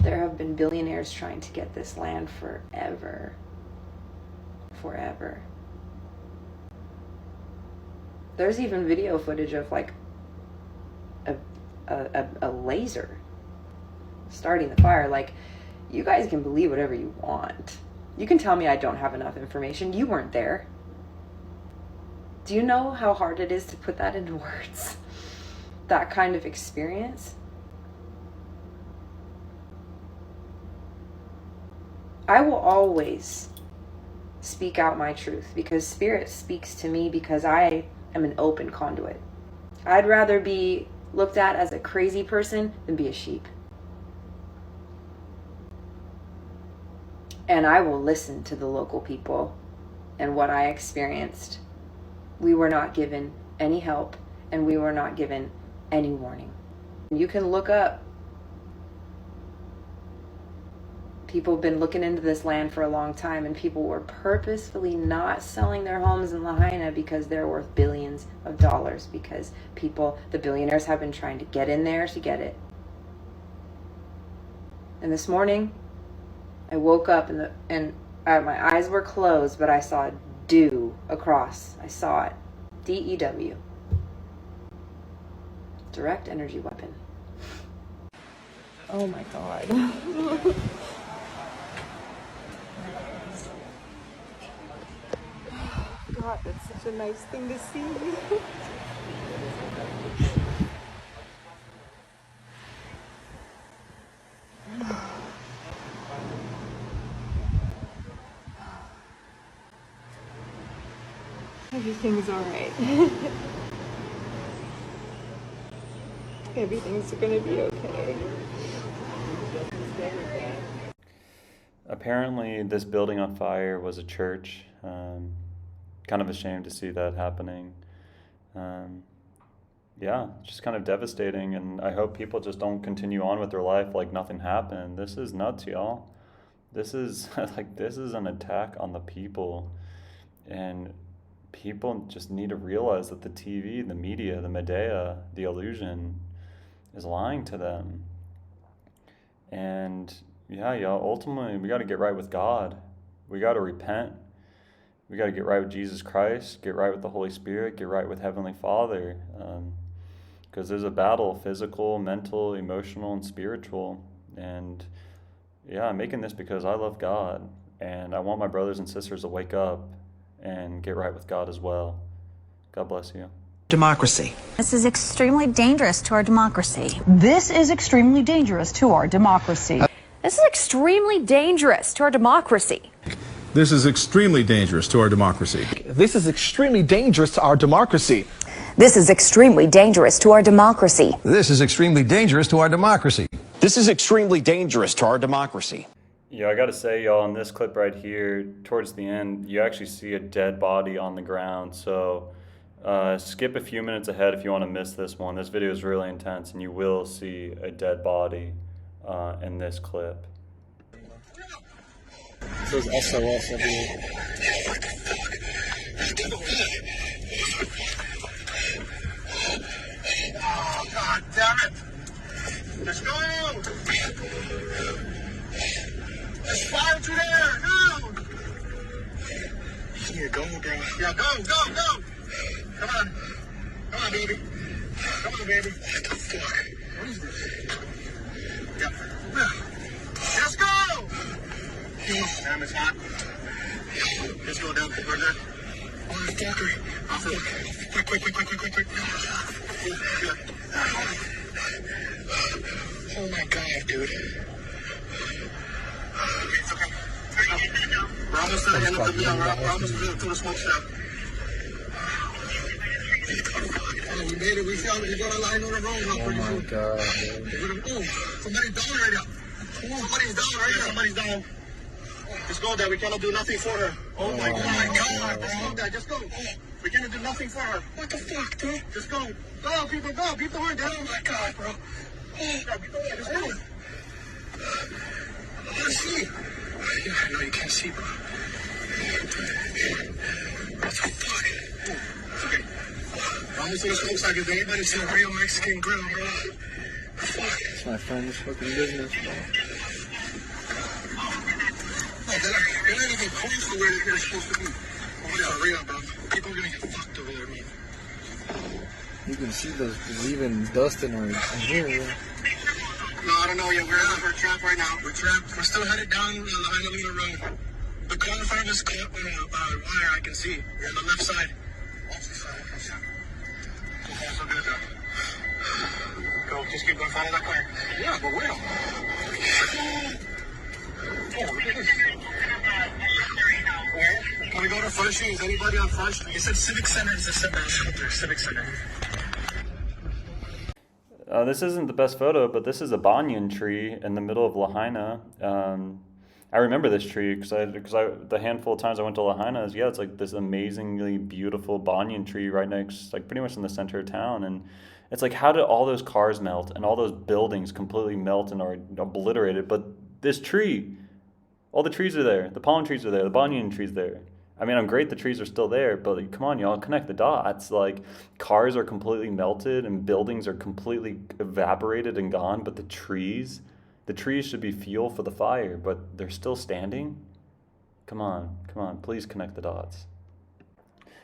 There have been billionaires trying to get this land forever. There's even video footage of like a laser starting the fire. Like, you guys can believe whatever you want. You can tell me I don't have enough information. You weren't there. Do you know how hard it is to put that into words? That kind of experience? I will always speak out my truth because Spirit speaks to me because I am an open conduit. I'd rather be looked at as a crazy person than be a sheep. And I will listen to the local people and what I experienced. We were not given any help and we were not given any warning. You can look up. People have been looking into this land for a long time, and people were purposefully not selling their homes in Lahaina because they're worth billions of dollars, because the billionaires have been trying to get in there to get it. And this morning, I woke up and my eyes were closed, but I saw dew across. I saw it. DEW. Direct energy weapon. Oh my God. God, that's such a nice thing to see. Everything's all right. Everything's gonna be okay. Apparently, this building on fire was a church. Kind of ashamed to see that happening. Yeah, just kind of devastating, and I hope people just don't continue on with their life like nothing happened. This is nuts, y'all. This is this is an attack on the people, and people just need to realize that the TV, the media, the Medea, the illusion is lying to them. And yeah, y'all, ultimately we got to get right with God. We got to repent. We got to get right with Jesus Christ, get right with the Holy Spirit, get right with Heavenly Father. Because there's a battle, physical, mental, emotional, and spiritual. And yeah, I'm making this because I love God. And I want my brothers and sisters to wake up and get right with God as well. God bless you. Democracy. This is extremely dangerous to our democracy. This is extremely dangerous to our democracy. This is extremely dangerous to our democracy. This is extremely dangerous to our democracy. This is extremely dangerous to our democracy. This is extremely dangerous to our democracy. This is extremely dangerous to our democracy. This is extremely dangerous to our democracy. Yeah, I gotta say, y'all, in this clip right here, towards the end, you actually see a dead body on the ground. So skip a few minutes ahead if you want to miss this one. This video is really intense, and you will see a dead body in this clip. There's SOS everywhere. Oh, God damn it! Let's go! There's fire through there! No! Yeah, go, bro. Yeah, go! Come on. Come on, baby. Come on, baby. What the fuck? What is this? Yeah. Let's go! Damn, it's hot. Let's go down further. Motherfucker. Quick. Oh my God, dude. It's okay. We're almost to the end of the meal. We're almost to the smoke shop. Oh, we made it. We found it. We got a line on the road. Oh my God. Oh, somebody's down right now. Somebody's down right now. Somebody's down. Just go there. We cannot do nothing for her. Oh my God, bro. Just go. We cannot do nothing for her. What the fuck, dude? Just go. Go, people, go. Beat the horn down. Oh my God, bro. Oh, God, beat the horn. Just go. I want to see. Yeah, I know you can't see, bro. What the fuck? Oh, it's okay. Almost in the smoke stack. If anybody's seen a real Mexican grill, bro. Fuck. It's my friend's fucking business, bro. They're not even close to where they're supposed to be. Over there, arena, bro. People are gonna get fucked over there, man. You can see those leaving dust in here. No, I don't know yet. We're trapped right now. We're trapped. We're still headed down the Lahaina Road. The car in front of us caught on a wire I can see. We're on the left side. Opposite side, I can see. Also good though. Go, just keep going. Find that car. Yeah, but where? Oh, look at this. Where? Can we go to First? Is anybody on First? It said Civic Center. It's a shelter. Civic Center. This isn't the best photo, but this is a banyan tree in the middle of Lahaina. I remember this tree because the handful of times I went to Lahaina, it's like this amazingly beautiful banyan tree right next, like pretty much in the center of town. And it's like, how did all those cars melt and all those buildings completely melt and are obliterated? But this tree, all the trees are there. The palm trees are there. The banyan trees there. I mean, I'm great the trees are still there, but like, come on, y'all, connect the dots. Like, cars are completely melted and buildings are completely evaporated and gone, but the trees should be fuel for the fire, but they're still standing? Come on, please connect the dots.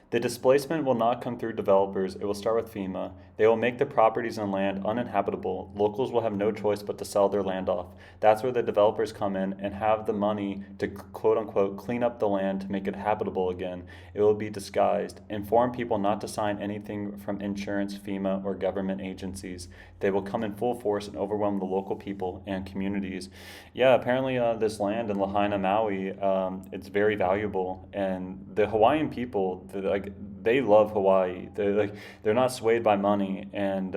The displacement will not come through developers. It will start with FEMA. They will make the properties and land uninhabitable. Locals will have no choice but to sell their land off. That's where the developers come in and have the money to quote unquote clean up the land to make it habitable again. It will be disguised. Inform people not to sign anything from insurance, FEMA, or government agencies. They will come in full force and overwhelm the local people and communities. Yeah, apparently this land in Lahaina, Maui, it's very valuable, and the Hawaiian people, they love Hawaii. They're not swayed by money, and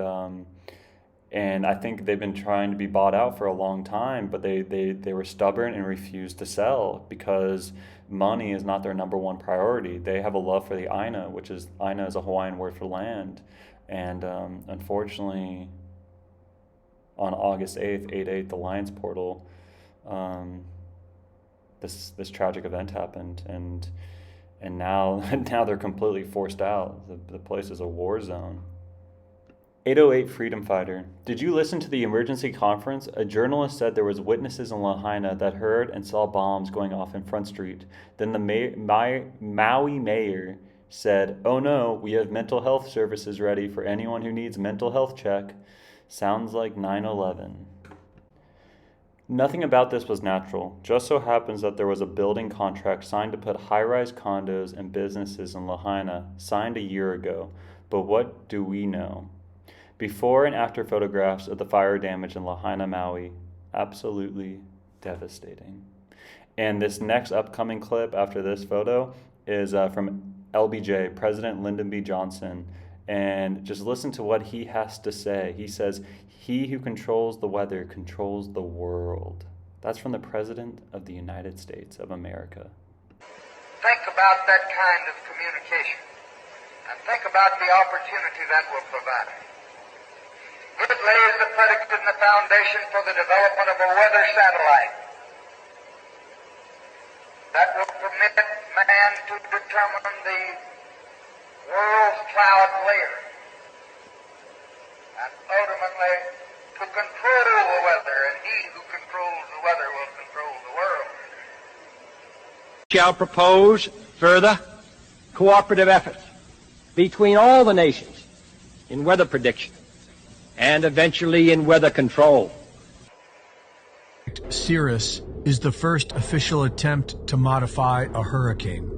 I think they've been trying to be bought out for a long time, but they were stubborn and refused to sell because money is not their number one priority. They have a love for the Aina, which is Aina is a Hawaiian word for land, and unfortunately, on August 8th, 8/8, the Lions Portal, this tragic event happened, and now they're completely forced out. The place is a war zone. 808 Freedom Fighter. Did you listen to the emergency conference? A journalist said there was witnesses in Lahaina that heard and saw bombs going off in Front Street. Then the Maui mayor said, "Oh no, we have mental health services ready for anyone who needs mental health check." Sounds like 9/11. Nothing about this was natural. Just so happens that there was a building contract signed to put high-rise condos and businesses in Lahaina, signed a year ago. But what do we know? Before and after photographs of the fire damage in Lahaina, Maui. Absolutely devastating. And this next upcoming clip after this photo is from LBJ, President Lyndon B. Johnson. And just listen to what he has to say. He says, "He who controls the weather controls the world." That's from the President of the United States of America. Think about that kind of communication, and think about the opportunity that will provide. It lays the predicate and the foundation for the development of a weather satellite that will permit man to determine the world's cloud layer and ultimately to control the weather, and he who controls the weather will control the world. Shall propose further cooperative efforts between all the nations in weather prediction and eventually in weather control. Cirrus is the first official attempt to modify a hurricane.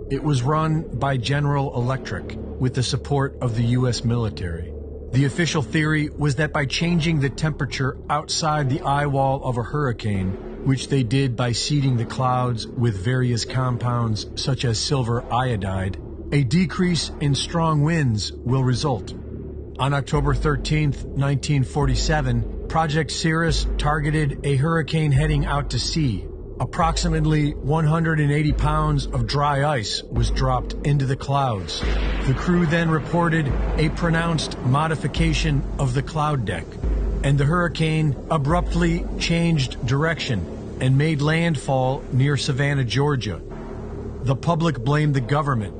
It was run by General Electric with the support of the U.S. military. The official theory was that by changing the temperature outside the eye wall of a hurricane, which they did by seeding the clouds with various compounds such as silver iodide, a decrease in strong winds will result. On October 13, 1947, Project Cirrus targeted a hurricane heading out to sea. Approximately 180 pounds of dry ice was dropped into the clouds. The crew then reported a pronounced modification of the cloud deck, and the hurricane abruptly changed direction and made landfall near Savannah, Georgia. The public blamed the government.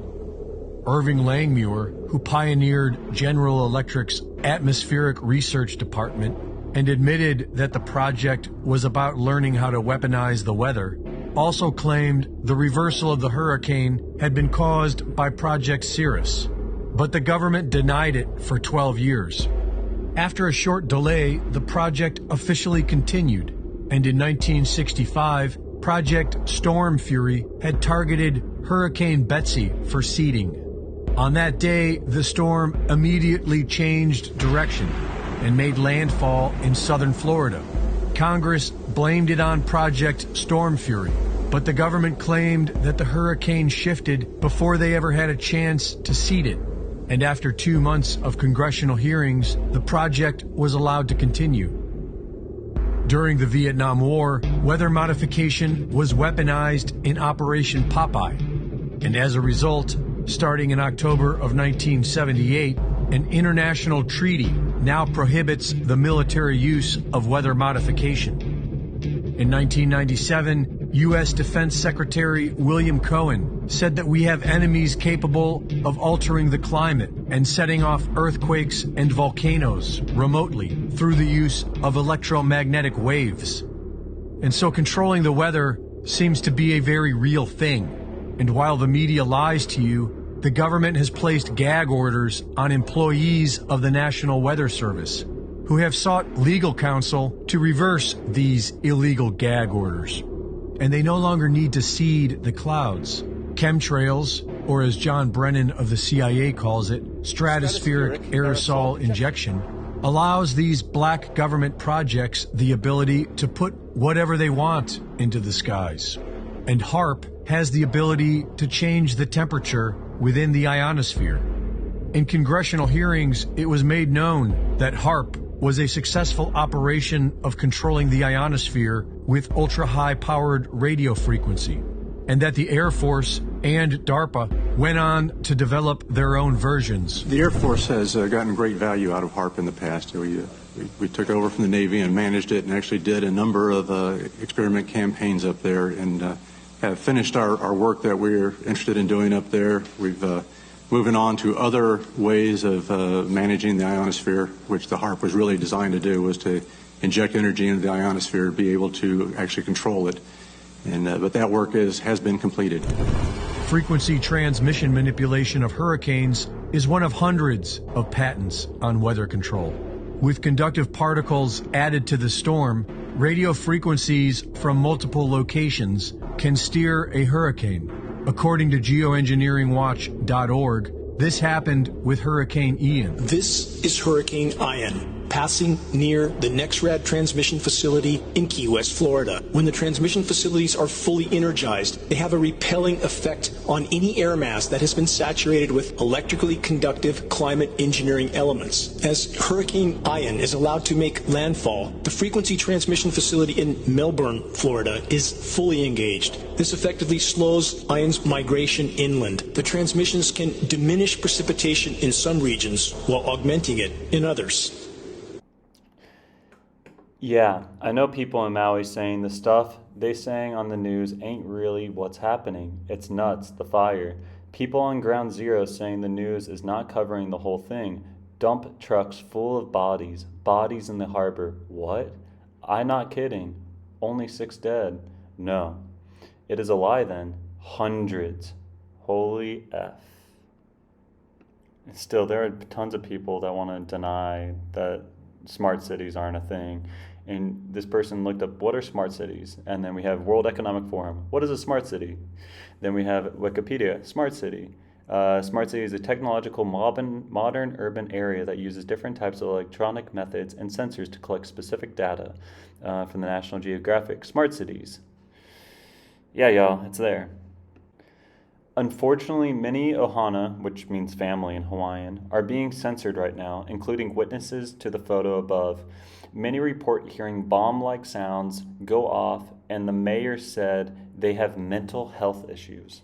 Irving Langmuir, who pioneered General Electric's atmospheric research department and admitted that the project was about learning how to weaponize the weather, also claimed the reversal of the hurricane had been caused by Project Cirrus. But the government denied it for 12 years. After a short delay, the project officially continued, and in 1965, Project Storm Fury had targeted Hurricane Betsy for seeding. On that day, the storm immediately changed direction and made landfall in southern Florida. Congress blamed it on Project Storm Fury, but the government claimed that the hurricane shifted before they ever had a chance to seed it. And after 2 months of congressional hearings, the project was allowed to continue. During the Vietnam War, weather modification was weaponized in Operation Popeye. And as a result, starting in October of 1978, an international treaty now prohibits the military use of weather modification. In 1997, U.S. Defense Secretary William Cohen said that we have enemies capable of altering the climate and setting off earthquakes and volcanoes remotely through the use of electromagnetic waves. And so controlling the weather seems to be a very real thing. And while the media lies to you, the government has placed gag orders on employees of the National Weather Service, who have sought legal counsel to reverse these illegal gag orders. And they no longer need to seed the clouds. Chemtrails, or as John Brennan of the CIA calls it, stratospheric aerosol injection, allows these black government projects the ability to put whatever they want into the skies. And HAARP has the ability to change the temperature within the ionosphere. In congressional hearings, it was made known that HAARP was a successful operation of controlling the ionosphere with ultra-high-powered radio frequency, and that the Air Force and DARPA went on to develop their own versions. The Air Force has gotten great value out of HAARP in the past. We took over from the Navy and managed it and actually did a number of experiment campaigns up there and have finished our work that we're interested in doing up there. We've moving on to other ways of managing the ionosphere, which the HAARP was really designed to do, was to inject energy into the ionosphere, be able to actually control it. And but that work has been completed. Frequency transmission manipulation of hurricanes is one of hundreds of patents on weather control. With conductive particles added to the storm, radio frequencies from multiple locations can steer a hurricane. According to geoengineeringwatch.org, this happened with Hurricane Ian. This is Hurricane Ian. passing near the NexRad transmission facility in Key West, Florida. When the transmission facilities are fully energized, they have a repelling effect on any air mass that has been saturated with electrically conductive climate engineering elements. As Hurricane Ian is allowed to make landfall, the frequency transmission facility in Melbourne, Florida is fully engaged. This effectively slows Ian's migration inland. The transmissions can diminish precipitation in some regions while augmenting it in others. Yeah, I know people in Maui saying the stuff they saying on the news ain't really what's happening. It's nuts, the fire. People on Ground Zero saying the news is not covering the whole thing. Dump trucks full of bodies in the harbor. What? I'm not kidding. Only 6 dead. No. It is a lie then. Hundreds. Holy F. Still, there are tons of people that want to deny that smart cities aren't a thing. And this person looked up, what are smart cities? And then we have World Economic Forum. What is a smart city? Then we have Wikipedia, smart city. Smart city is a technological modern urban area that uses different types of electronic methods and sensors to collect specific data from the National Geographic. Smart cities. Yeah, y'all, it's there. Unfortunately, many ohana, which means family in Hawaiian, are being censored right now, including witnesses to the photo above. Many report hearing bomb-like sounds go off, and the mayor said they have mental health issues.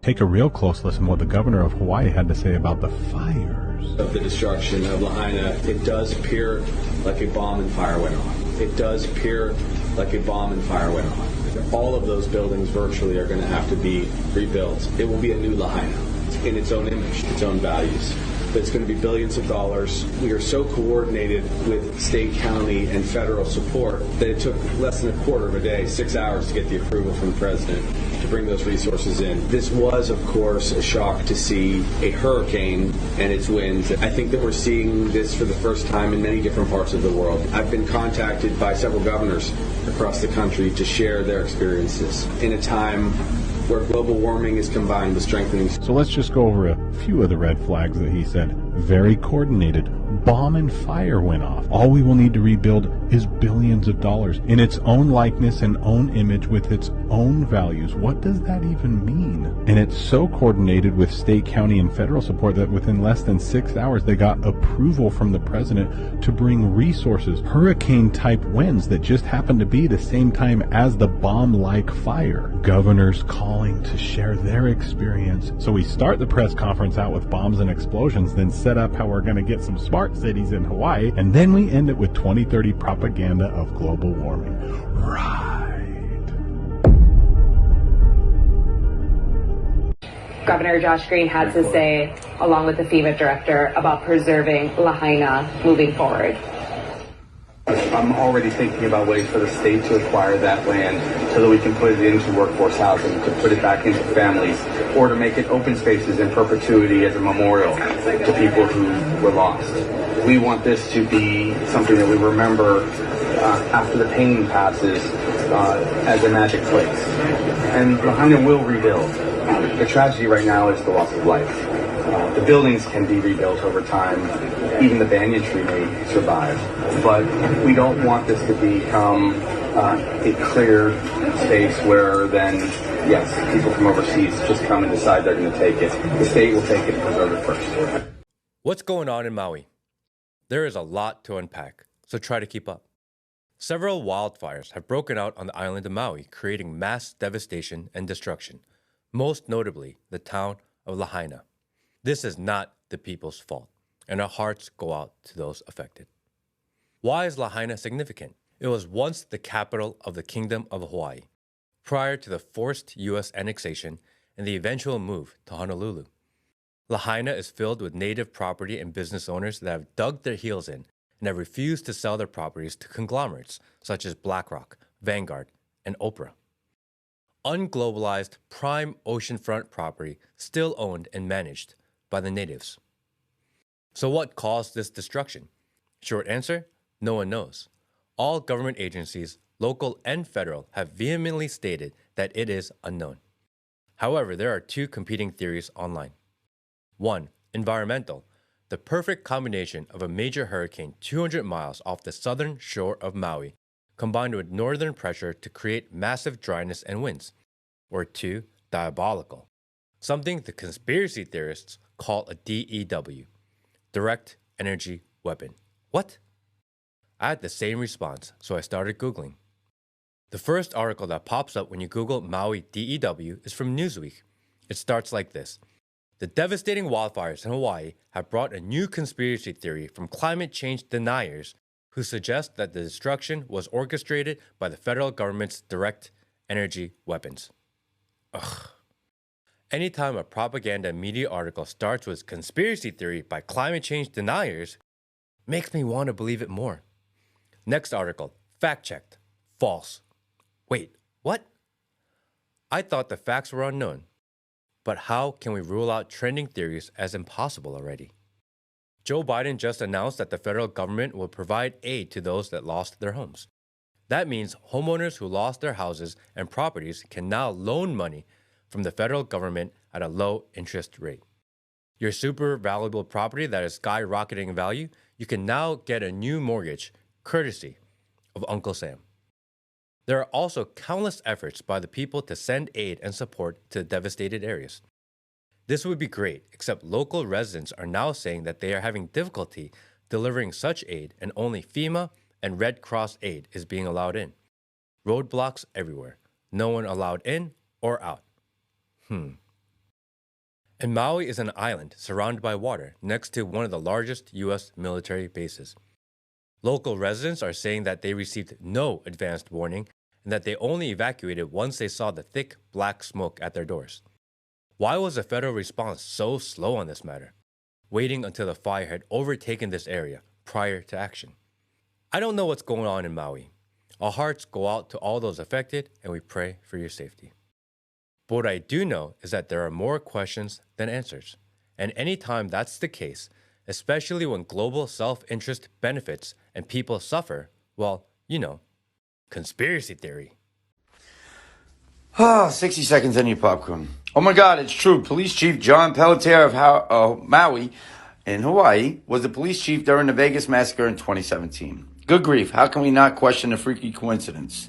Take a real close listen to what the governor of Hawaii had to say about the fires. Of the destruction of Lahaina, it does appear like a bomb and fire went off. It does appear like a bomb and fire went off. All of those buildings virtually are going to have to be rebuilt. It will be a new Lahaina in its own image, its own values. But it's going to be billions of dollars. We are so coordinated with state, county, and federal support that it took less than a quarter of a day, 6 hours, to get the approval from the president to bring those resources in. This was, of course, a shock to see a hurricane and its winds. I think that we're seeing this for the first time in many different parts of the world. I've been contacted by several governors across the country to share their experiences in a time where global warming is combined with strengthening. So let's just go over a few of the red flags that he said. Very coordinated. Bomb and fire went off. All we will need to rebuild is billions of dollars in its own likeness and own image with its own values. What does that even mean? And it's so coordinated with state, county, and federal support that within less than 6 hours they got approval from the president to bring resources, hurricane-type winds that just happened to be the same time as the bomb-like fire. Governors calling to share their experience. So we start the press conference out with bombs and explosions, then set up how we're going to get some smart cities in Hawaii, and then we end it with 2030 propaganda of global warming. Governor Josh Green had to say, along with the FEMA director, about preserving Lahaina moving forward. I'm already thinking about ways for the state to acquire that land so that we can put it into workforce housing, to put it back into families, or to make it open spaces in perpetuity as a memorial to people who were lost. We want this to be something that we remember after the pain passes as a magic place. And Lahaina will rebuild. The tragedy right now is the loss of life. The buildings can be rebuilt over time. Even the banyan tree may survive. But we don't want this to become a clear space where then, yes, people from overseas just come and decide they're going to take it. The state will take it and preserve it first. What's going on in Maui? There is a lot to unpack, so try to keep up. Several wildfires have broken out on the island of Maui, creating mass devastation and destruction, most notably the town of Lahaina. This is not the people's fault, and our hearts go out to those affected. Why is Lahaina significant? It was once the capital of the Kingdom of Hawaii, prior to the forced U.S. annexation and the eventual move to Honolulu. Lahaina is filled with native property and business owners that have dug their heels in and have refused to sell their properties to conglomerates such as BlackRock, Vanguard, and Oprah. Unglobalized prime oceanfront property still owned and managed by the natives. So what caused this destruction? Short answer, no one knows. All government agencies, local and federal, have vehemently stated that it is unknown. However, there are two competing theories online. One, environmental. the perfect combination of a major hurricane 200 miles off the southern shore of Maui, combined with northern pressure to create massive dryness and winds, or too diabolical. Something the conspiracy theorists call a DEW, direct energy weapon. What? I had the same response, so I started Googling. The first article that pops up when you Google Maui DEW is from Newsweek. It starts like this. The devastating wildfires in Hawaii have brought a new conspiracy theory from climate change deniers who suggest that the destruction was orchestrated by the federal government's direct energy weapons. Ugh. Anytime a propaganda media article starts with conspiracy theory by climate change deniers, makes me want to believe it more. Next article, fact-checked, false. Wait, what? I thought the facts were unknown. But how can we rule out trending theories as impossible already? Joe Biden just announced that the federal government will provide aid to those that lost their homes. That means homeowners who lost their houses and properties can now loan money from the federal government at a low interest rate. Your super valuable property that is skyrocketing in value, you can now get a new mortgage courtesy of Uncle Sam. There are also countless efforts by the people to send aid and support to devastated areas. This would be great, except local residents are now saying that they are having difficulty delivering such aid and only FEMA and Red Cross aid is being allowed in. Roadblocks everywhere. No one allowed in or out. And Maui is an island surrounded by water next to one of the largest U.S. military bases. Local residents are saying that they received no advanced warning and that they only evacuated once they saw the thick black smoke at their doors. Why was the federal response so slow on this matter, waiting until the fire had overtaken this area prior to action? I don't know what's going on in Maui. Our hearts go out to all those affected and we pray for your safety. But what I do know is that there are more questions than answers. And anytime that's the case, especially when global self-interest benefits and people suffer, well, you know, conspiracy theory. 60 seconds on your popcorn. Oh my God, it's true. Police Chief John Pelletier of Maui in Hawaii was the police chief during the Vegas massacre in 2017. Good grief, how can we not question a freaky coincidence?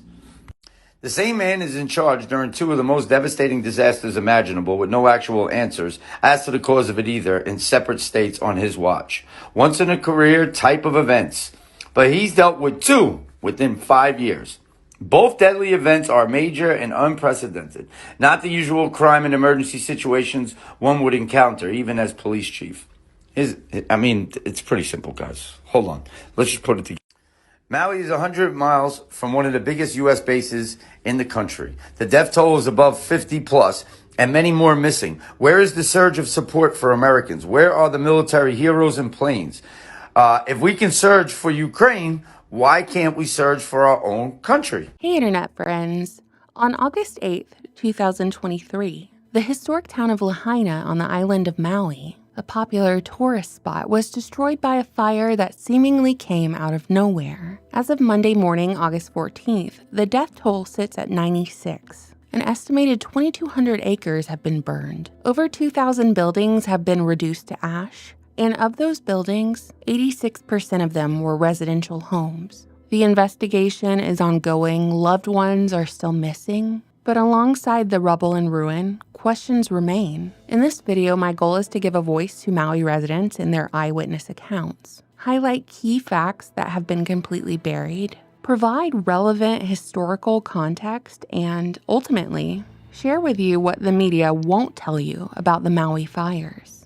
The same man is in charge during two of the most devastating disasters imaginable with no actual answers as to the cause of it either in separate states on his watch. Once in a career type of events. But he's dealt with two within 5 years. Both deadly events are major and unprecedented. Not the usual crime and emergency situations one would encounter even as police chief. It's pretty simple, guys. Hold on. Let's just put it together. Maui is 100 miles from one of the biggest U.S. bases in the country. The death toll is above 50 plus, and many more missing. Where is the surge of support for Americans? Where are the military heroes and planes? If we can surge for Ukraine, why can't we surge for our own country? Hey, Internet friends. On August 8th, 2023, the historic town of Lahaina on the island of Maui, a popular tourist spot, was destroyed by a fire that seemingly came out of nowhere. As of Monday morning, August 14th, the death toll sits at 96. An estimated 2,200 acres have been burned. Over 2,000 buildings have been reduced to ash, and of those buildings, 86% of them were residential homes. The investigation is ongoing, loved ones are still missing, but alongside the rubble and ruin, questions remain. In this video, my goal is to give a voice to Maui residents and their eyewitness accounts, highlight key facts that have been completely buried, provide relevant historical context, and ultimately, share with you what the media won't tell you about the Maui fires.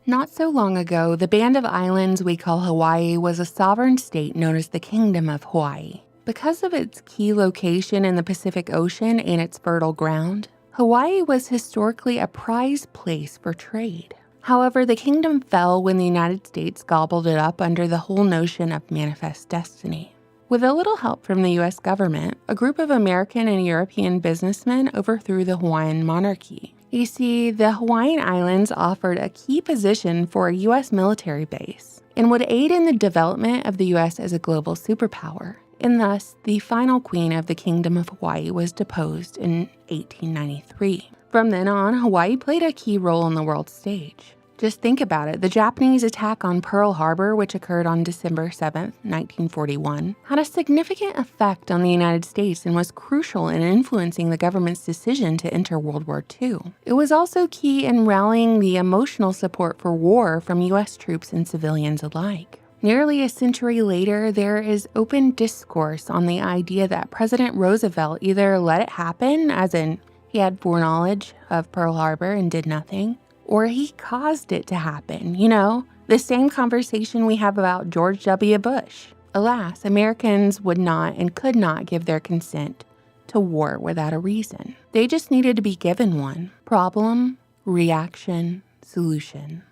Not so long ago, the band of islands we call Hawaii was a sovereign state known as the Kingdom of Hawaii. Because of its key location in the Pacific Ocean and its fertile ground, Hawaii was historically a prized place for trade. However, the kingdom fell when the United States gobbled it up under the whole notion of manifest destiny. With a little help from the US government, a group of American and European businessmen overthrew the Hawaiian monarchy. You see, the Hawaiian Islands offered a key position for a U.S. military base and would aid in the development of the U.S. as a global superpower. And thus, the final queen of the Kingdom of Hawaii was deposed in 1893. From then on, Hawaii played a key role on the world stage. Just think about it. The Japanese attack on Pearl Harbor, which occurred on December 7, 1941, had a significant effect on the United States and was crucial in influencing the government's decision to enter World War II. It was also key in rallying the emotional support for war from U.S. troops and civilians alike. Nearly a century later, there is open discourse on the idea that President Roosevelt either let it happen, as in he had foreknowledge of Pearl Harbor and did nothing, or he caused it to happen, the same conversation we have about George W. Bush. Alas, Americans would not and could not give their consent to war without a reason. They just needed to be given one. Problem, reaction, solution.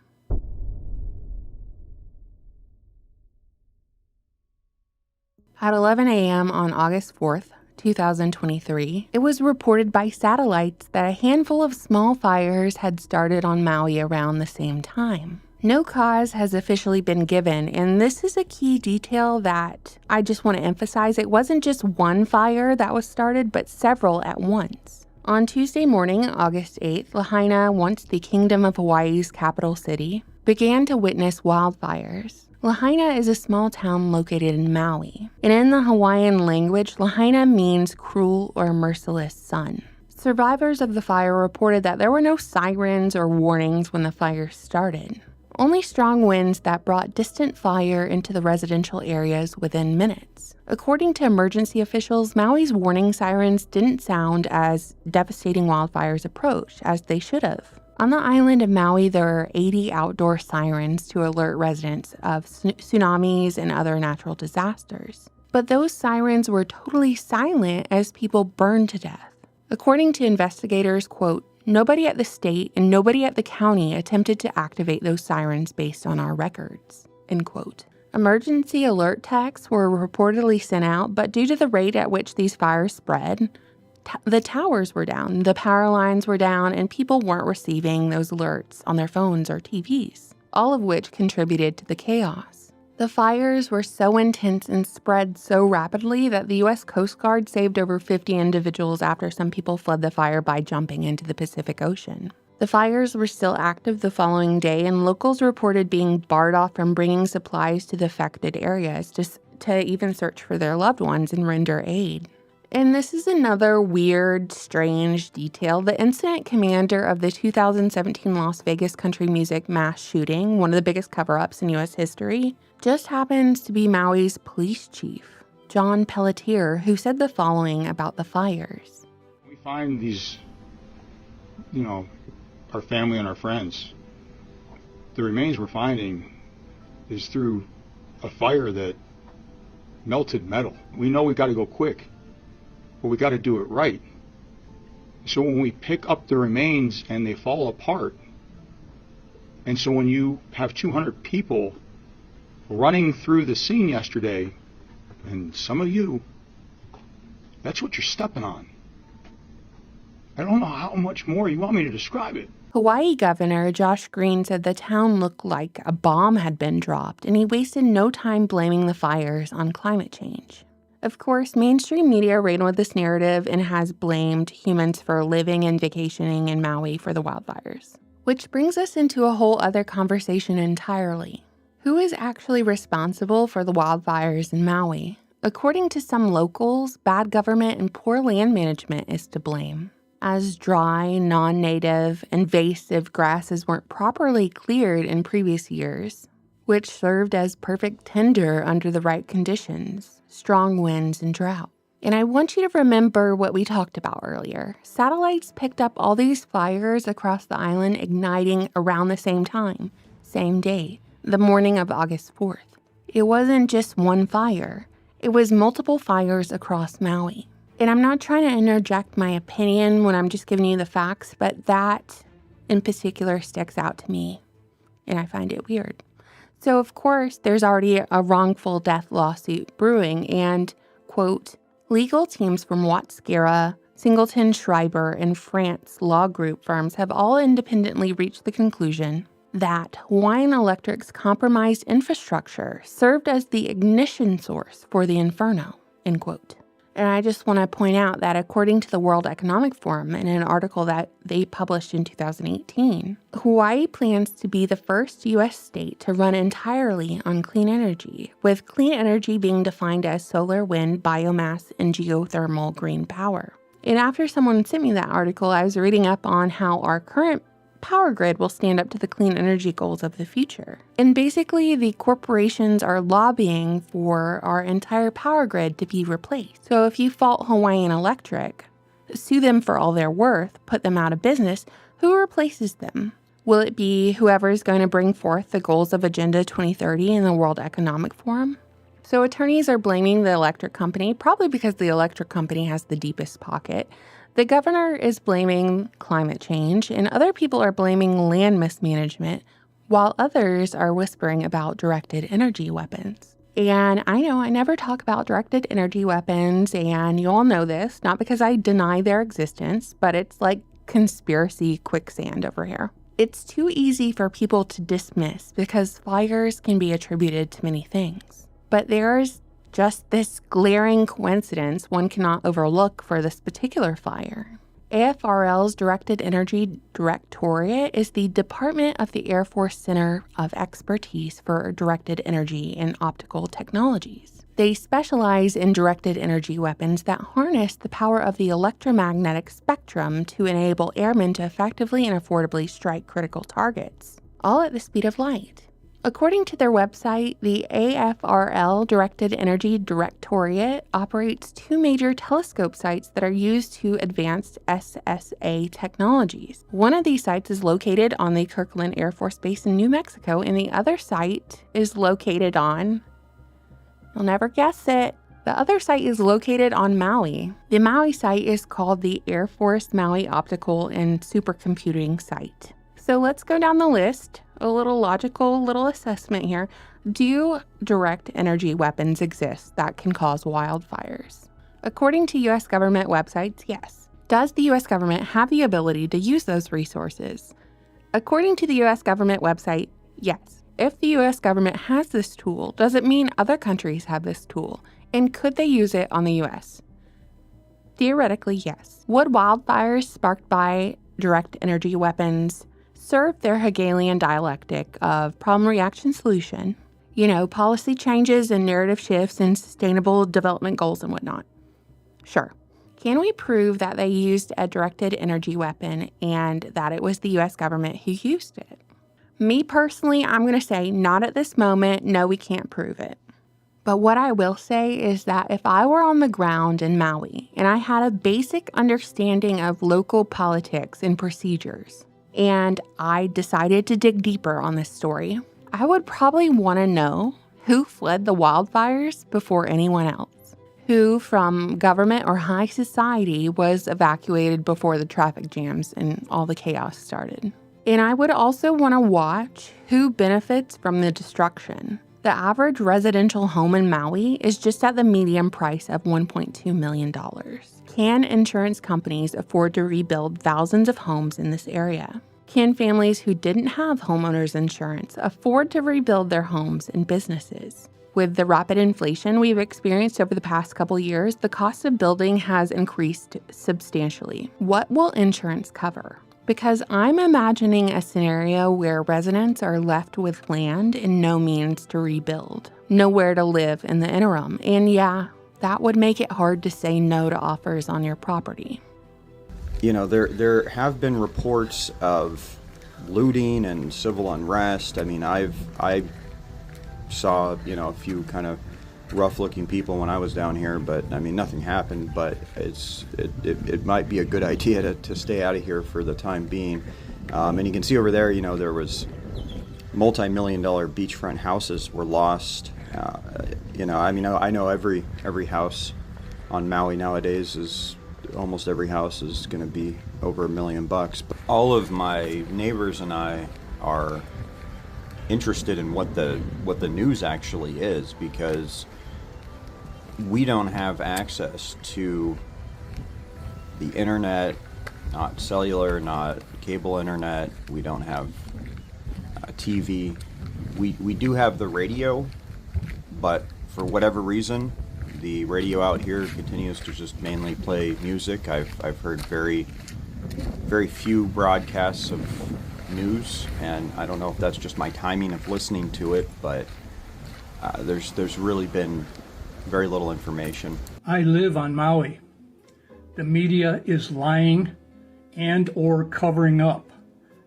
At 11 a.m. on August 4th, 2023, it was reported by satellites that a handful of small fires had started on Maui around the same time. No cause has officially been given, and this is a key detail that I just want to emphasize. It wasn't just one fire that was started, but several at once. On Tuesday morning, August 8th, Lahaina, once the Kingdom of Hawaii's capital city, began to witness wildfires. Lahaina is a small town located in Maui, and in the Hawaiian language, Lahaina means cruel or merciless sun. Survivors of the fire reported that there were no sirens or warnings when the fire started, only strong winds that brought distant fire into the residential areas within minutes. According to emergency officials, Maui's warning sirens didn't sound as devastating wildfires approached as they should have. On the island of Maui, there are 80 outdoor sirens to alert residents of tsunamis and other natural disasters. But those sirens were totally silent as people burned to death. According to investigators, quote, "Nobody at the state and nobody at the county attempted to activate those sirens based on our records," end quote. Emergency alert texts were reportedly sent out, but due to the rate at which these fires spread, the towers were down, the power lines were down, and people weren't receiving those alerts on their phones or TVs, all of which contributed to the chaos. The fires were so intense and spread so rapidly that the U.S. Coast Guard saved over 50 individuals after some people fled the fire by jumping into the Pacific Ocean. The fires were still active the following day, and locals reported being barred off from bringing supplies to the affected areas just to even search for their loved ones and render aid. And this is another weird, strange detail. The incident commander of the 2017 Las Vegas country music mass shooting, one of the biggest cover-ups in U.S. history, just happens to be Maui's police chief, John Pelletier, who said the following about the fires. We find these, our family and our friends. The remains we're finding is through a fire that melted metal. We know we've got to go quick, but we got to do it right. So when we pick up the remains and they fall apart, and so when you have 200 people running through the scene yesterday, and some of you, that's what you're stepping on. I don't know how much more you want me to describe it. Hawaii Governor Josh Green said the town looked like a bomb had been dropped, and he wasted no time blaming the fires on climate change. Of course, mainstream media ran with this narrative and has blamed humans for living and vacationing in Maui for the wildfires. Which brings us into a whole other conversation entirely. Who is actually responsible for the wildfires in Maui? According to some locals, bad government and poor land management is to blame, as dry, non-native, invasive grasses weren't properly cleared in previous years, which served as perfect tinder under the right conditions, strong winds and drought. And I want you to remember what we talked about earlier. Satellites picked up all these fires across the island igniting around the same time, same day, the morning of August 4th. It wasn't just one fire. It was multiple fires across Maui. And I'm not trying to interject my opinion when I'm just giving you the facts, but that in particular sticks out to me, and I find it weird. So, of course, there's already a wrongful death lawsuit brewing, and, quote, legal teams from Watts-Guerra, Singleton, Schreiber, and France law group firms have all independently reached the conclusion that Hawaiian Electric's compromised infrastructure served as the ignition source for the inferno, end quote. And I just want to point out that according to the World Economic Forum in an article that they published in 2018, Hawaii plans to be the first U.S. state to run entirely on clean energy, with clean energy being defined as solar, wind, biomass, and geothermal green power. And after someone sent me that article, I was reading up on how our current power grid will stand up to the clean energy goals of the future. And basically, the corporations are lobbying for our entire power grid to be replaced. So if you fault Hawaiian Electric, sue them for all they're worth, put them out of business, who replaces them? Will it be whoever is going to bring forth the goals of Agenda 2030 in the World Economic Forum? So attorneys are blaming the electric company, probably because the electric company has the deepest pocket. The governor is blaming climate change, and other people are blaming land mismanagement, while others are whispering about directed energy weapons. And I know I never talk about directed energy weapons, and you all know this, not because I deny their existence, but it's like conspiracy quicksand over here. It's too easy for people to dismiss because fires can be attributed to many things. But there's just this glaring coincidence one cannot overlook for this particular fire. AFRL's Directed Energy Directorate is the Department of the Air Force Center of Expertise for Directed Energy and Optical Technologies. They specialize in directed energy weapons that harness the power of the electromagnetic spectrum to enable airmen to effectively and affordably strike critical targets, all at the speed of light. According to their website, the AFRL Directed Energy Directorate operates 2 major telescope sites that are used to advance SSA technologies. One of these sites is located on the Kirkland Air Force Base in New Mexico, and the other site is located on, you'll never guess it, the other site is located on Maui. The Maui site is called the Air Force Maui Optical and Supercomputing Site. So let's go down the list. A little logical assessment here. Do direct energy weapons exist that can cause wildfires? According to U.S. government websites, yes. Does the U.S. government have the ability to use those resources? According to the U.S. government website, yes. If the U.S. government has this tool, does it mean other countries have this tool? And could they use it on the U.S.? Theoretically, yes. Would wildfires sparked by direct energy weapons serve their Hegelian dialectic of problem-reaction-solution, policy changes and narrative shifts and sustainable development goals and whatnot? Sure. Can we prove that they used a directed energy weapon and that it was the U.S. government who used it? Me personally, I'm going to say not at this moment. No, we can't prove it. But what I will say is that if I were on the ground in Maui and I had a basic understanding of local politics and procedures, and I decided to dig deeper on this story, I would probably want to know who fled the wildfires before anyone else, who from government or high society was evacuated before the traffic jams and all the chaos started. And I would also want to watch who benefits from the destruction. The average residential home in Maui is just at the median price of $1.2 million. Can insurance companies afford to rebuild thousands of homes in this area? Can families who didn't have homeowners insurance afford to rebuild their homes and businesses? With the rapid inflation we've experienced over the past couple years, the cost of building has increased substantially. What will insurance cover? Because I'm imagining a scenario where residents are left with land and no means to rebuild, nowhere to live in the interim. And yeah, that would make it hard to say no to offers on your property. There have been reports of looting and civil unrest. I mean, I saw, a few kind of rough-looking people when I was down here, but I mean, nothing happened. But it might be a good idea to stay out of here for the time being. And you can see over there, there was multi-million-dollar beachfront houses were lost. I know every house on Maui nowadays is. Almost every house is going to be over $1 million. But all of my neighbors and I are interested in what the news actually is, because we don't have access to the internet, not cellular, not cable internet. We don't have TV. We do have the radio, but for whatever reason, the radio out here continues to just mainly play music. I've heard very few broadcasts of news, and I don't know if that's just my timing of listening to it, but there's really been very little information. I live on Maui. The media is lying and or covering up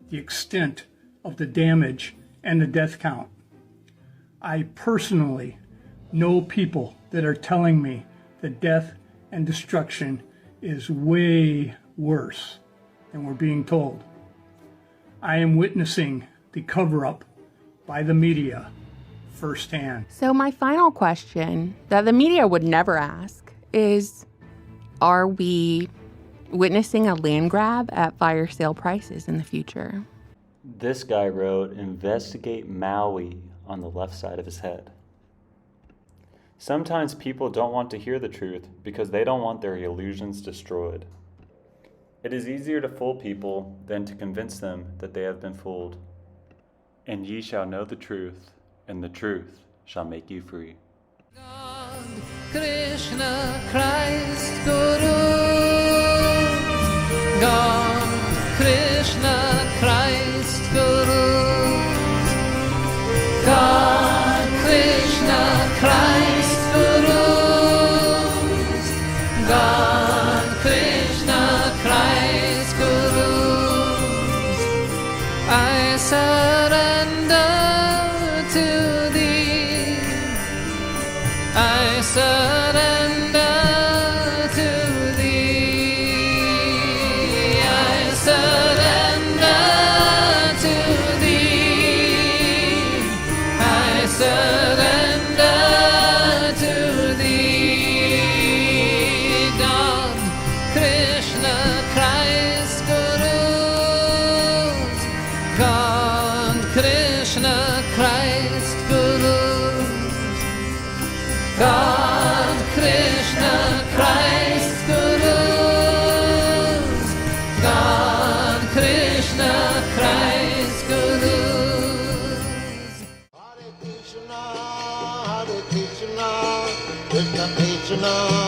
the extent of the damage and the death count. I personally know people that are telling me the death and destruction is way worse than we're being told. I am witnessing the cover-up by the media firsthand. So my final question that the media would never ask is, are we witnessing a land grab at fire sale prices in the future? This guy wrote, "Investigate Maui," on the left side of his head. Sometimes people don't want to hear the truth because they don't want their illusions destroyed. It is easier to fool people than to convince them that they have been fooled. And ye shall know the truth, and the truth shall make you free. God, Krishna, Christ, Guru. God, Krishna, Christ, Guru. God, Krishna, Christ, Guru. God, Krishna, Christ, Guru. I surrender to thee. I surrender to thee. I surrender to thee. I surrender to thee. God, Krishna, Christ, Gurus. God, Krishna, Christ, Gurus. God, Krishna, Christ, Gurus. God, Krishna, Christ, Gurus. Hare Krishna, Krishna Krishna